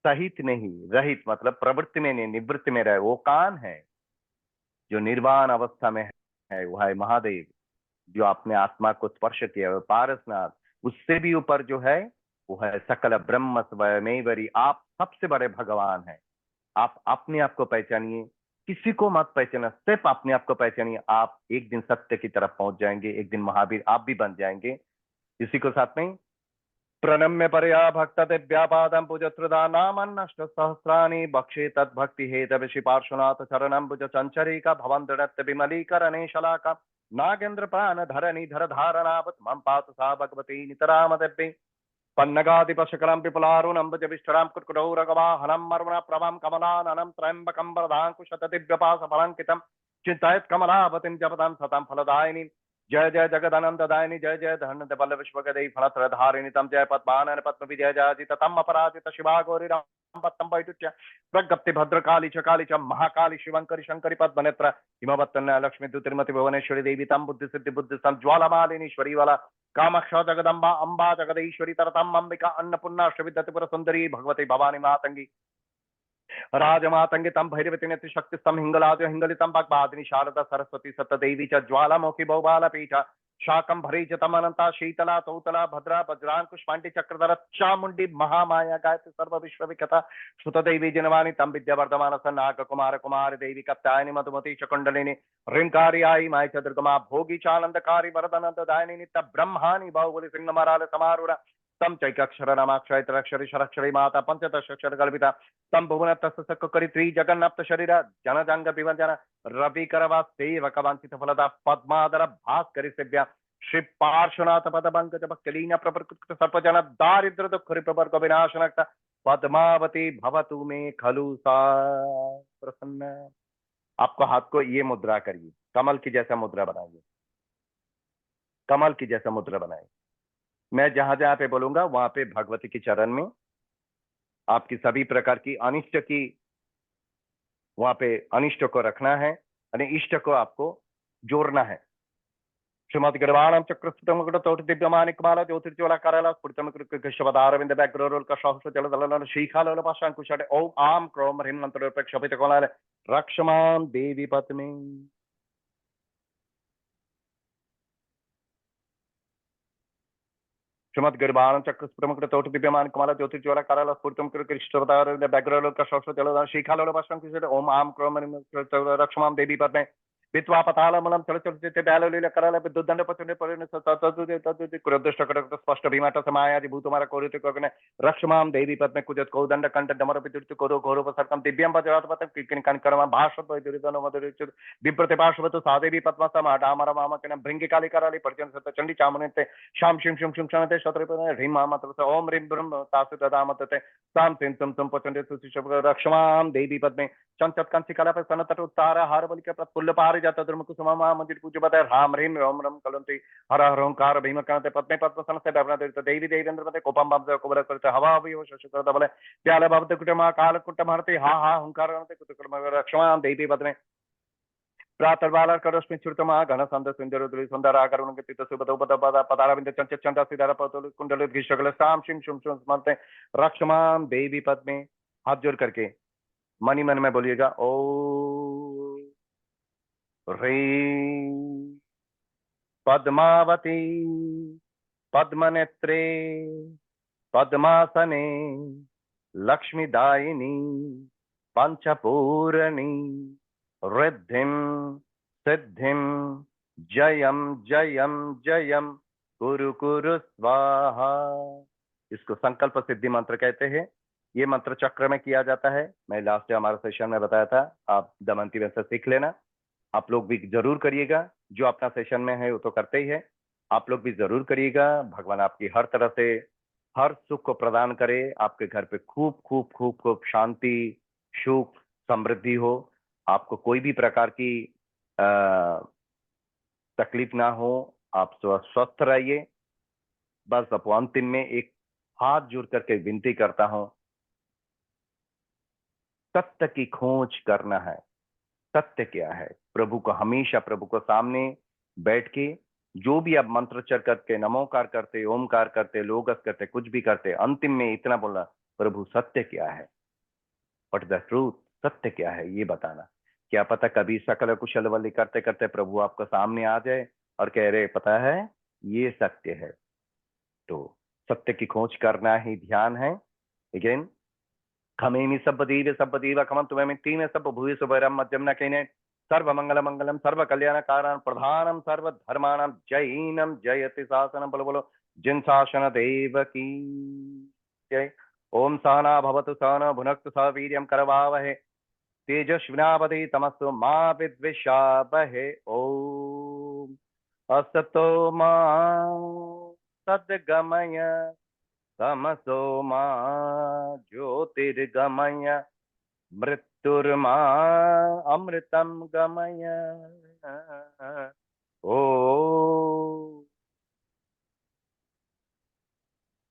सहित नहीं, रहित मतलब प्रवृत्ति में नहीं निवृत्ति में रहे, वो कौन है? जो निर्वाण अवस्था में है वो है महादेव। जो अपने आत्मा को स्पर्श किया है पारसनाथ। उससे भी ऊपर जो है वो है सकल ब्रह्म स्वयमेवरी। आप सबसे बड़े भगवान हैं। आप अपने आप को पहचानिए, किसी को मत पहचाना, सिर्फ अपने आप को पहचानिए। आप एक दिन सत्य की तरफ पहुंच जाएंगे, एक दिन महावीर आप भी बन जाएंगे। इसी को साथ में प्रणम्य परया भक्त दिव्यापादं पूजत्रुदा नामन्नष्ट सहस्राणि बक्षे तद्भक्ति हेतविषि पार्श्वनाथ चरणं भुज चंचरीका भवन दृढ़ विमलीकरणे शलाका नागेंद्र प्राण धरणी धर धारणावत मम पात सा भगवती नितराम दिव्ये पन्नगादिपशकलं विपुलारुणम्बुजविष्ठरां कुक्कुटौरगवाहनं मर्मण प्रभं कमलाननं त्र्यम्बकं वरदाङ्कुशतदिव्यपाशफलङ्कितं चिन्तयत् कमलावतीं जपतां सतां फलदायिनीं। जय जय जगदानंददायिनी, जय जय धनंद बल विश्वगदई फलत्रधारिणी तम जय पद्मानन पद्म विजय जयजित तम अपराजित शिवा गौरी राम पत्तम वैदुच्य प्रगप्ति भद्रकाली च महाकाली शिवंकरी शंकरी पद्मनेत्र हिमवत्तन लक्ष्मी दुतिर्मति भुवनेश्वरी देवी तम बुद्धि सिद्धि बुद्धि सम ज्वालामालिनीश्वरी वाला कामाक्षा जगदम्बा अंबा जगदीश्वरी तरतम अंबिका अन्नपूर्णा श्रीविद्यतिपुर सुंदरी भगवती भवानी मातंगी राजमातंगे तम भैरवती नेत्र शक्ति स्तम हिंगलाज हिंगलितम भगवादिनी शारदा सरस्वती सतदेवी च ज्वालामुखी बहुबाल पीठ शाकं भरी च तम अनंता शीतला तौतला भद्रा वज्रांकुश पांडि चक्रधर चामुंडी महामाया गायत्री सर्व विश्व विख्याता सुतदेवी जनवानी तम विद्यावर्धमान सन्नाग कुमार कुमार देवी कप्तायनी मधुमती चकुंडलिनी ऋंकारी आई माय चंद्रगमा भोगी चानंदकारी वरदनंद दायिनी नित्य ब्रह्मानी बाहुबली सिंह मराल समारूढ़ तम चैकाक्षरनामाक्षरक्षरी शरक्षरी माता पंचदशाक्षर कल्पिता तम भुवन तस्य करी त्रि जगन्नाथ शरीर जन जंग विभंजन रवि करवा सेवक वांछित फलदा पद्मादर भास्करी सेव्या श्री पार्श्वनाथ पद पंकज भक्तलीन प्रप्रकृत सर्पजन दारिद्र दुख प्रवर्ग विनाशनक पद्मावती भवतु मे खलु सा प्रसन्न। आपको हाथ को ये मुद्रा करिए, कमल की जैसा मुद्रा बनाइए, कमल की जैसा मुद्रा बनाइए। मैं जहां जहां पे बोलूंगा वहां पे भगवती के चरण में आपकी सभी प्रकार की अनिष्ट की वहां पे अनिष्ट को रखना है, यानी इष्ट को आपको जोड़ना है। श्रीमद गिरवाणम चक्रस्तम तोट दिव्यमानिक माला ज्योतिर्ज्वला कराला स्फुटितम कृष्णपदारविंद बैग्रोल का सहस्र जल दलन शीखालोल पाशांकुशटे ओम आम क्रोम ह्रीं मंत्रोपेक्ष क्षपित कोलाल रक्षमां देवी पत्नी। श्रीमद गिरवाणम चक्रस्तम तोट दिव्यमानिक माला ज्योतिर्ज्वला कराला स्फुटितम कृष्णपदारविंद बैग्रोल का सहस्र जल दलन शीखालोल पाशांकुशटे ओम आम क्रोम रक्षमां देवी पत्नी। वित्वा पतालमलम चल चल चित्ते बैलोलीला कराल विद्युदंड पचने परिण तत्तुदे क्रोधष्ट करक स्पष्ट भीमाट समायादि भूतमार कोरिते कोगने रक्षमां देवी पद्मे कुजत कोदंड कंठ डमर विद्युत कोरो घोरो सर्कम दिव्यं वज्रात पतम किन कन कर्म भाषत विदुरिदन मधुरिच विप्रते पार्श्वतो सादेवी पद्मसम डामर मामकन भृंगी काली कराली पर्जन सत चंडी चामुनिते शाम शिम शिम शिम शनते शत्रपने ह्रीं मामत्र ओम ह्रीं ब्रह्म तासु ददामतते साम सिं तुम पचंदे सुशिशब रक्षमां देवी पद्मे चंचत कंसी कला पर सनत उत्तार हार बलिक प्रफुल्ल पार जाता धर्म कुसुमा मंदिर पूज्य पते राम ह्रीं रोम रम कलंती हर हर ओंकार भीम कांते पद्मे पद्म सनसे डबना देवता देवी देवेंद्र पते कोपम बम कोबर करते हवा भी हो शश कर दबले प्याले भवते कुटमा काल कुटम हरते हा हा हुंकार करते कुटम रक्षमा देवी पद्मे प्रातर्बाला करस्मिन् श्रुतमा घन संद सुंदर दुली सुंदर आकर उनके तीत सुबद उपद पद पदारविंद चंचल चंदा सिदार पतल कुंडल घिषगल साम शिम शुम शुम स्मरते रक्षमां देवी पद्मे। हाथ जोड़ करके मनी मन में बोलिएगा ओ ह्रीं पद्मावती पद्मनेत्रे पद्मासने लक्ष्मीदायिनी पंचपूरणी रिद्धिं सिद्धिं जयं जयं जयं कुरु कुरु स्वाहा। इसको संकल्प सिद्धि मंत्र कहते हैं। ये मंत्र चक्र में किया जाता है। मैं लास्ट हमारे सेशन में बताया था, आप दमंती में से सीख लेना। आप लोग भी जरूर करिएगा, जो अपना सेशन में है वो तो करते ही है, आप लोग भी जरूर करिएगा। भगवान आपकी हर तरह से हर सुख को प्रदान करे, आपके घर पे खूब खूब खूब खूब शांति सुख समृद्धि हो, आपको कोई भी प्रकार की तकलीफ ना हो, आप स्वस्थ रहिए। बस अब अंतिम में एक हाथ जोड़ करके विनती करता हूं, सत्य की खोज करना है। सत्य क्या है? प्रभु को हमेशा प्रभु को सामने बैठ के जो भी आप मंत्रोच्चार करते, नमोकार करते, ओमकार करते, लोगस करते, कुछ भी करते, अंतिम में इतना बोलना, प्रभु सत्य क्या है? What the truth? सत्य क्या है ये बताना। क्या पता कभी सकल कुशल वली करते करते प्रभु आपको सामने आ जाए और कह रहे पता है ये सत्य है। तो सत्य की खोज करना ही ध्यान है। अगेन खमेमि सब खमम तुम्हें मिट्टी में सब भूय सुबरम मध्यम न कहने सर्व मंगल मंगलम सर्व कल्याण कारण प्रधानम सर्व धर्माणम जैनम जयति शासनम। बोलो बोलो जिन शासन देव की जय। ओम सहना भवतु सहना भुनक्तु सह वीर्यं करवावहे तेजस्विनावधि तमस्तु मा विद्विषावहे। ओम असतो मा सद्गमय तमसो मा ज्योतिर्गमय मृत्युर्मा अमृतं गमय। ओ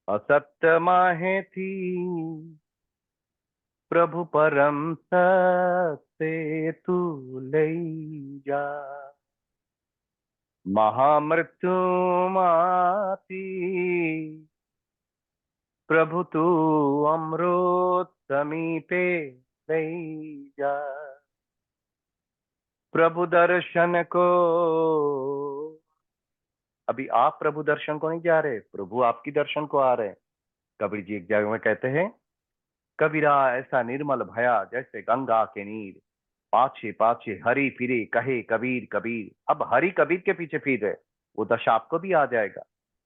असत्य माहे थी प्रभु परम सत्य तू ले जा महामृत्यु माती प्रभु तू अमृत समीपे ले जा। प्रभु दर्शन को अभी आप प्रभु दर्शन को नहीं जा रहे, प्रभु आपकी दर्शन को आ रहे। कबीर जी एक जगह में कहते हैं, कबीरा ऐसा निर्मल भया जैसे गंगा के नीर, पाछे पाछे हरि फिरे कहे कबीर कबीर। अब हरि कबीर के पीछे फिर रहे, वो दशा आपको भी आ जाएगा।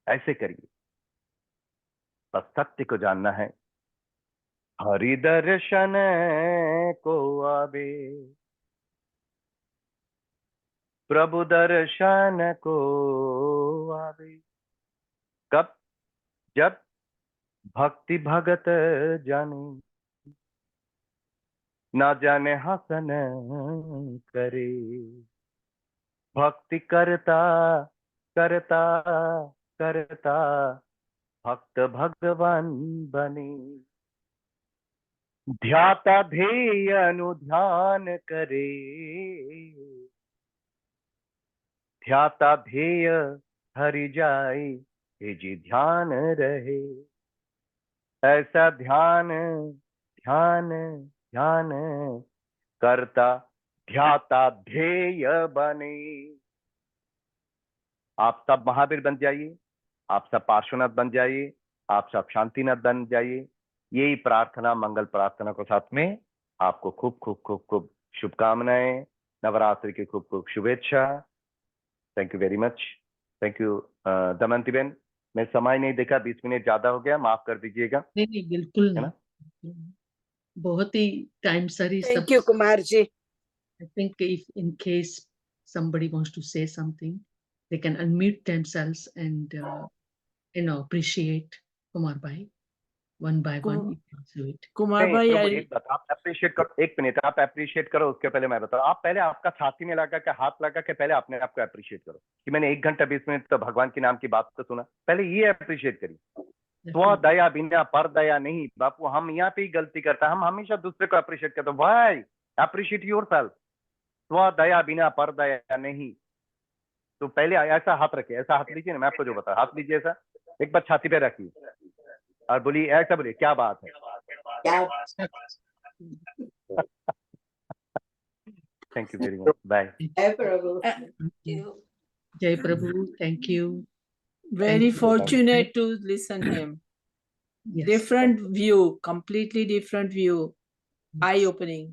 ऐसे करिए। बस सत्य को जानना है। हरि दर्शन को आवे, प्रभु दर्शन को आवे। कब? जब भक्ति भगत जाने, ना जाने हसन करे। भक्ति करता करता करता भक्त भगवान बने। ध्याता ध्येय अनुध्यान करे, ध्याता ध्येय हरि जाए, हे जी ध्यान रहे। ऐसा ध्यान ध्यान ध्यान करता ध्याता ध्येय बने। आप सब महावीर बन जाइए, आप सब पार्श्वनाथ बन जाइए, आप सब शांतिनाथ बन जाइए। यही प्रार्थना, मंगल प्रार्थना के साथ में आपको खूब खूब खूब खूब शुभकामनाएं, नवरात्रि की खूब खूब शुभेच्छा। Thank you very much. Thank you Damayanti Ben. मैं समय नहीं देखा, 20 मिनट ज्यादा हो गया, माफ कर दीजिएगा। नहीं, बिल्कुल है ना? नहीं, बहुत ही time sir. Thank you, Kumar ji. I think if in case somebody wants to say something, they can unmute themselves and appreciate Kumar Bhai one by one. You can do it. Kumar नहीं, bhai, प्रभु एक बात आप appreciate करो, 1 minute आप appreciate करो, उसके पहले मैं बताऊं। आप पहले आपका छाती में लगा के, हाथ लगा के पहले अपने आप को अप्रिशिएट करो कि मैंने 1 घंटा 20 मिनट तो भगवान के नाम की बात तो सुना। पहले ये अप्रिशिएट करिए। स्व दया बिना पर दया नहीं। बापू हम यहाँ पे ही गलती करते हैं, हम हमेशा दूसरे को अप्रिशिएट करते हैं। भाई अप्रिशिएट योरसेल्फ। स्व दया बिना पर दया नहीं। तो पहले ऐसा हाथ रखिए, ऐसा हाथ लीजिए ना, मैं आपको जो बता, हाथ लीजिए ऐसा, एक बार छाती पे रखिए और बोलिए, ऐसा बोलिए, क्या बात है। Thank you very much. Bye. Jai Prabhu, thank you. very fortunate to listen him. Yes. Different view, completely different view, eye opening.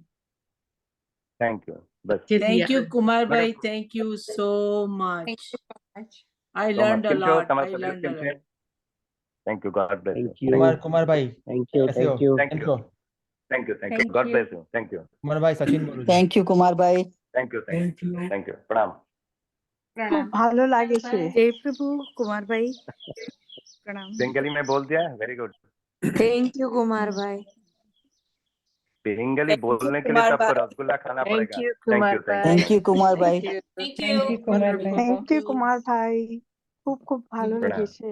Thank you. बस Thank you, Kumar bhai. Madam. Thank you so much. Thank you so much. I So learned much. a Kim Cho, lot. Tamal I Sabir, learned a Kim Cho. lot. Thank you. God bless you. Thank you. Kumar भाई Thank you. कैसे हो? Thank you. Thank कैसे you. हो? Thank you. Thank you. Thank God you. bless you. Thank you. Kumar भाई सचिन बोलू thank you Kumar ভাই। Thank you. Thank you. Thank you. Pranam. प्रणाम। ভালো লাগেছে। जय प्रभु कुमार भाई, प्रणाम। Bengali में बोल दिया, very good. Thank you Kumar भाई। बेंगली बोलने के लिए तो आपको रसगुल्ला खाना पड़ेगा। Thank you Thank Kumar you. Thank भाई। you. থ্যাংক ইউ কুমার ভাই। Thank you कुमार भाई। থ্যাংক ইউ কুমার ভাই, খুব খুব ভালো प्रणाम লেগেছে।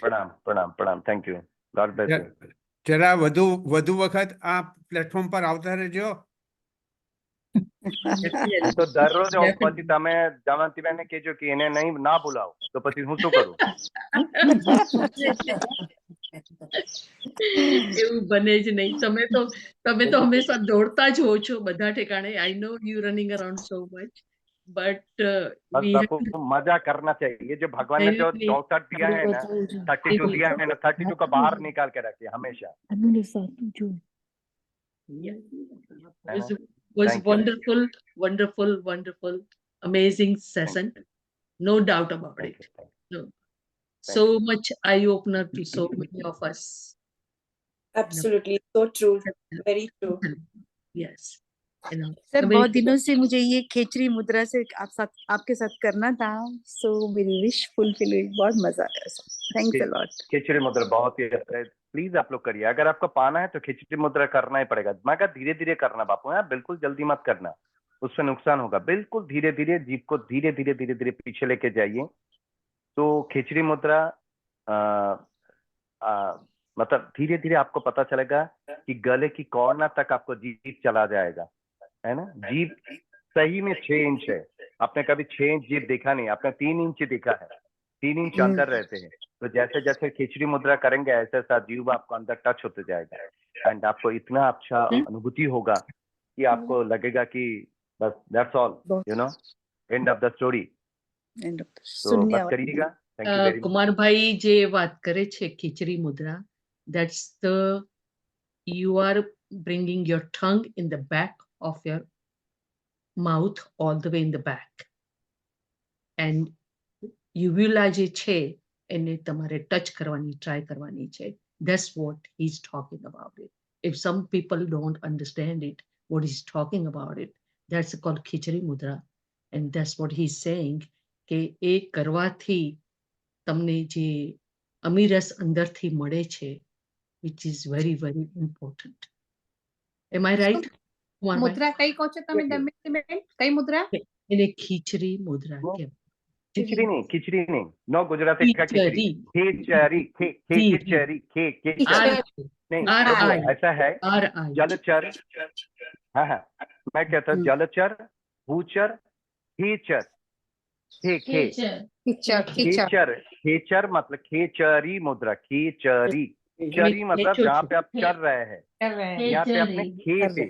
प्रणाम प्रणाम प्रणाम। Thank you. God bless you. જરા વધુ વખત આ પ્લેટફોર્મ પર આવતા રહેજો। હું તો દરરોજ આવું, પછી તમે દમયંતી બેનને કહેજો કે એને નહીં ના બોલાવો, તો પછી હું શું કરું? એવું બને જ નહીં. તમે તો હંમેશા દોડતા જ હો છો બધા ઠેકાણે. I know you running around so much, but बस we have आपको मजा करना चाहिए। ये जो भगवान ने जो 64 दिया है ना, 32 दिया है ना, 32 को बाहर निकाल के रखिए हमेशा। was Thank you. wonderful, wonderful, wonderful, amazing session. No doubt about Thank it. you. No. So much eye opener to so many of us. Absolutely, so true, very true. Yes. You know, sir the बहुत way- दिनों से मुझे ये खेचरी मुद्रा से आपके साथ करना था, सो मेरी विश फुलफिल हुई। बहुत मजा आया सर। Thanks a lot. खिचड़ी मुद्रा बहुत ही अच्छा है, प्लीज आप लोग करिए। अगर आपको पाना है तो खिचड़ी मुद्रा करना ही पड़ेगा, मगर धीरे धीरे करना बापू। है बिल्कुल जल्दी मत करना, उससे नुकसान होगा। बिल्कुल धीरे धीरे जीप को धीरे धीरे धीरे धीरे पीछे लेके जाइए। तो खिचड़ी मुद्रा मतलब धीरे धीरे आपको पता चलेगा कि गले की कॉर्नर तक आपको जीप चला जाएगा, है ना। जीप सही में 6 इंच है। आपने कभी 6 इंच जीप देखा नहीं, आपने 3 इंच देखा है। 3 इंच अंदर रहते हैं। तो जैसे जैसे खिचड़ी मुद्रा करेंगे ऐसे ऐसा जीव आपको अंदर टच होते जाएगा, एंड आपको इतना अच्छा अनुभूति होगा कि आपको लगेगा कि बस that's all, you know, end of the story. तो बस करिएगा। Thank you very much. Kumar ભાઈ જે વાત કરે છે ખીચડી મુદ્રા, that's the you are bringing your tongue in the back of your mouth, all the way in the back, and uvula જે છે એને તમારે ટચ કરવાની ટ્રાય કરવાની છે. That's what he's talking about it. If some people don't understand it, what he's talking about it, that's called khichdi Mudra. And that's what he's saying કે એ કરવાથી તમને જે અમીરસ અંદરથી મળે છે, which is very, very important. Am I right? Kunvarbhai? મુદ્રા કઈ કહો છો તમે દમયંતીબેન? કઈ મુદ્રા? એને ખીચડી મુદ્રા वो કહેવાય. खिचड़ी नहीं नो गुजराती का खिचड़ी खिचड़ी। खिचड़ी नहीं R देखो, I ऐसा है R I जलचर हाँ हाँ मैं कहता हूँ जलचर भूचर खीचर ખીચડ खीचर खीचर मतलब खीचरी मुद्रा खीचरी चरी मतलब जहाँ पे आप चल रहे हैं यहाँ पे अपने खे पे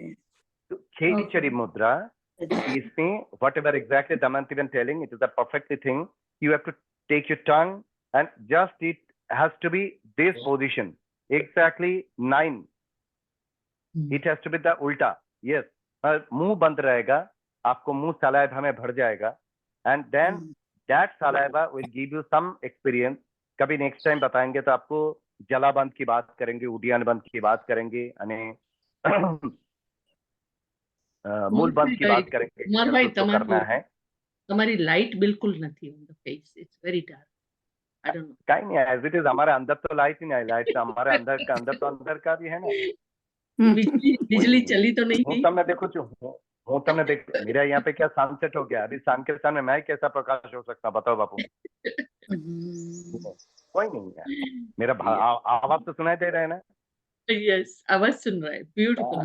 तो खीचरी मुद्रा इसमें whatever exactly Damayanti been telling, it is a perfectly thing. You have to take your tongue and just it has to be this position exactly 9. It has to be the ulta. Yes, मुंह बंद रहेगा, आपको मुंह saliva में भर जाएगा, and then that saliva will give you some experience. कभी next time बताएंगे तो आपको जलाबंद की बात करेंगे, उडियान बंद की बात करेंगे, अने मूल बंद की बात करेंगे. કુંવરભાઈ, तो करना है તમારી લાઈટ બિલકુલ નથી on the face. It's very dark. I don't know. कहीं नहीं एज इट इज. हमारे अंदर तो लाइट ही नहीं, लाइट तो हमारे अंदर तो अंदर का भी है ना. बिजली चली तो नहीं હું गई? તમને देखो છું હું તમને देख मेरा यहाँ पे क्या सनसेट हो गया. अभी सन के सामने मैं कैसा प्रकाश हो सकता, बताओ बापू. कोई नहीं है. मेरा आवाज तो सुनाई दे रहा है ना. Yes, आवाज सुन रहा है. Beautiful.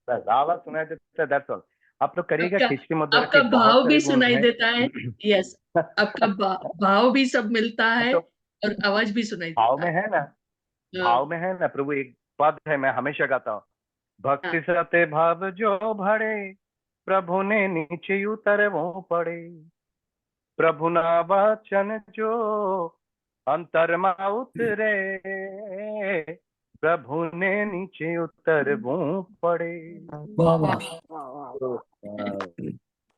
बस आवाज सुनाई देता है, दैट्स ऑल. आप लोग करिएगा आपका- खिचड़ी मुद्रा आपका के बहुत भाव भी सारे गुण सुनाई हैं. देता है. Yes, आपका भाव भी सब मिलता है तो और आवाज भी सुनाई भाव देता में है. है ना, भाव में है ना प्रभु. एक पद है मैं हमेशा गाता हूँ, भक्ति सते भाव जो भरे प्रभु ने नीचे उतर वो पड़े, प्रभु ना वचन जो अंतर मा उतरे, प्रभु ने नीचे उतर वो पड़े.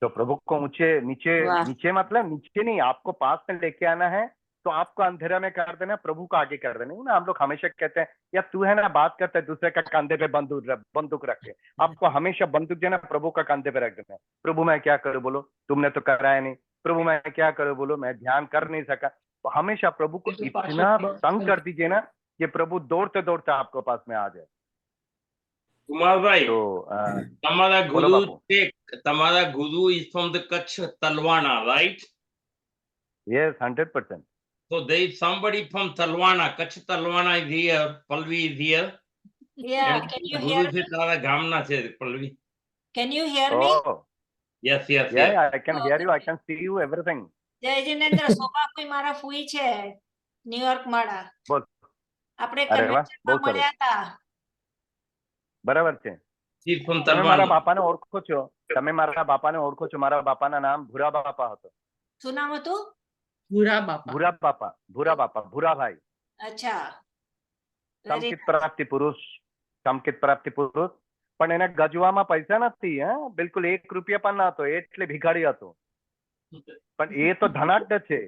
तो प्रभु को ऊंचे नीचे नीचे मतलब नीचे नहीं, आपको पास में लेके आना है तो आपको अंधेरा में कर देना, प्रभु को आगे कर देना. ना हम लोग हमेशा कहते हैं या तू है ना बात करता है दूसरे का कंधे पे बंदूक रख के, आपको हमेशा बंदूक जो है ना प्रभु का कंधे पे रख देना है. प्रभु मैं क्या करूं बोलो, तुमने तो कराया नहीं. प्रभु मैं क्या करूं बोलो, मैं ध्यान कर नहीं सका. तो हमेशा प्रभु को इतना तंग कर दीजिए ना कि प्रभु दौड़ते दौड़ते आपके पास में आ जाए. કુમારભાઈ, तो તમારા બોલો ગુરુ બાપુ. તમારા ગુરુ is from the Kutch Talwana, right? yes 100%. So there is somebody from Talwana. Kutch Talwana is here. Palvi is here. Yeah, And can you ગુરુ hear છે me? તારા ગામના છે Palvi. Can you hear me? oh Yes, yes, yeah, yes. yeah, I can hear you, I can see you, everything. જય જિનેન્દ્ર સોપાભાઈ મારા ફૂઈ છે New York માળા. બોલ. આપણે અરે વાહ, કન્વેન્શનમાં બહુ સરસ. મળ્યા હતા. બરાબર છે. She is from તમે મારા Talwana. બાપાને ઓળખો છો, તમે મારા બાપાને ઓળખો છો. મારા બાપાના નામ ભૂરા બાપા હતો. શું નામ હતું? ભૂરા બાપા. ભૂરા બાપા ભૂરા ભાઈ. અચ્છા. Very સંકિત પ્રાપ્તિ પુરુષ. પણ એને ગજવામાં પૈસા નથી. બિલકુલ 1 રૂપિયા પણ ના હતો, એટલે ભિખારી હતો. પણ એ તો ધનાઢ્ય છે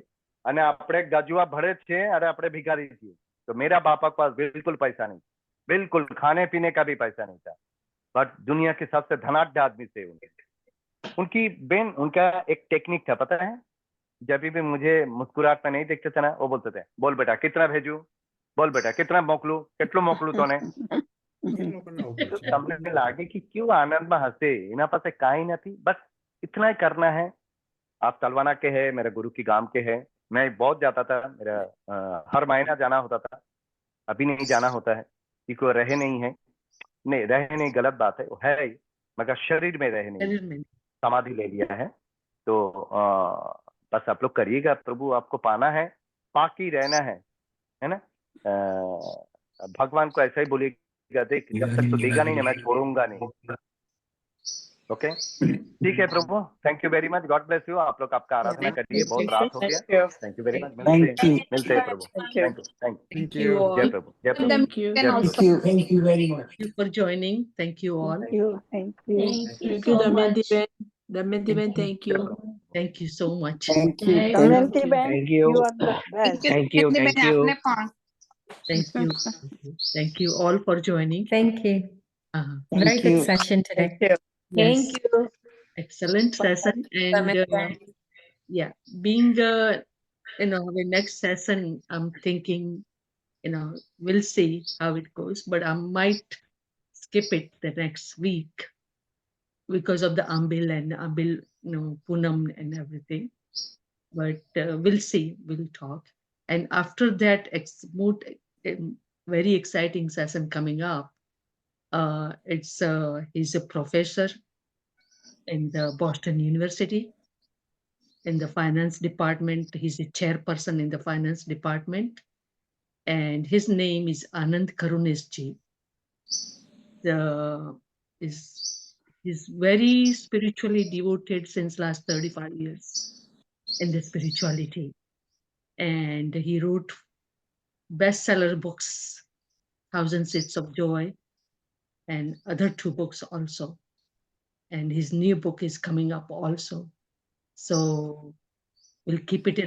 અને આપણે ગજવા ભરે છે અને આપણે ભિખારી છીએ. तो मेरा पापा के पास बिल्कुल पैसा नहीं, बिल्कुल खाने पीने का भी पैसा नहीं था, बट दुनिया के सबसे धनाढ्य आदमी थे. उनकी बेन उनका एक टेक्निक था, पता है. जब भी मुझे मुस्कुराहट में नहीं देखते थे ना, वो बोलते थे बोल बेटा कितना भेजू, बोल बेटा कितना मोकलू, કેટલું મોકલું તને. તમને લાગે कि क्यों आनंद में हंसे, इना पास काई नहीं, बस इतना ही करना है. आप तलवाना के है, मेरे गुरु की गांव के है. मैं बहुत जाता था, मेरा हर महीना जाना होता था. अभी नहीं जाना होता है क्योंकि रहे नहीं है. नहीं रहे नहीं, गलत बात है, वो है ही, मगर शरीर में रहे नहीं, शरीर में. समाधि ले लिया है. तो बस आप लोग करिएगा, प्रभु आपको पाना है, पाकी रहना है ना. भगवान को ऐसा ही बोलिएगा, देख जब तक तो देगा नहीं ना मैं छोड़ूंगा नहीं. ओके ठीक है प्रभु, thank you very much, god bless you. आप लोग आपका आराधना करिए, बहुत रात हो गया. Thank you very much. मिलते हैं प्रभु. Thank you. जय प्रभु, जय प्रभु. Thank you. जय प्रभु. Thank you very much. Thank you for joining. Thank you all. Thank you. Thank you, Damayantiben. Damayantiben, thank you. Thank you so much. Thank you. Damayanti Ben, Thank you are the best. Thank you. Damayanti બેન, આપને પણ. Thank you. Thank you all for joining. Thank you. Very Thank good you. session today. Yes, you. excellent session. And yeah, being the next session, I'm thinking, we'll see how it goes, but I might skip it the next week because of the Ambil and Ambil, Poonam and everything. But we'll see, we'll talk. And after that, very exciting session coming up. He's a professor in the Boston University in the finance department. He's a chairperson in the finance department. And his name is Anand Karunesji. He's very spiritually devoted since last 35 years in the spirituality. And he wrote bestseller books, Thousand Seeds of Joy, and other 2 books also. And his new book is coming up also. So we'll keep it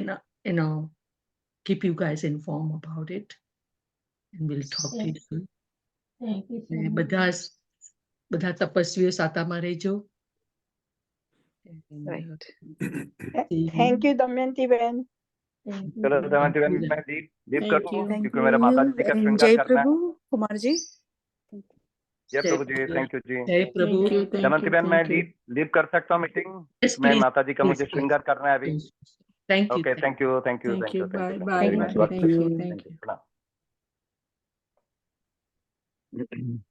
keep you guys informed about it. And we'll talk to you soon. Thank you so much. બધા તપસ્વીઓ સાતામાં રહેજો. And, Right. see you. Thank you, Damayanti Ben. चलो दमयंती बहन, मैं दीप Thank करूं you. Thank क्योंकि मेरा माता जी का you. श्रृंगार जय करना है। प्रभु कुमार जी. जय प्रभु जी, थैंक यू जी। जय प्रभु. Thank you. Thank Damayanti you. बहन, मैं Thank you. लीव कर सकता हूँ मीटिंग? Yes, मैं please, माता जी का please, मुझे please. श्रृंगार करना है अभी। Thank you. Okay, thank you, thank you, Thank thank you. You, Bye. Thank Bye. You, Thank you. प्रणाम। Thank you. प्रणाम।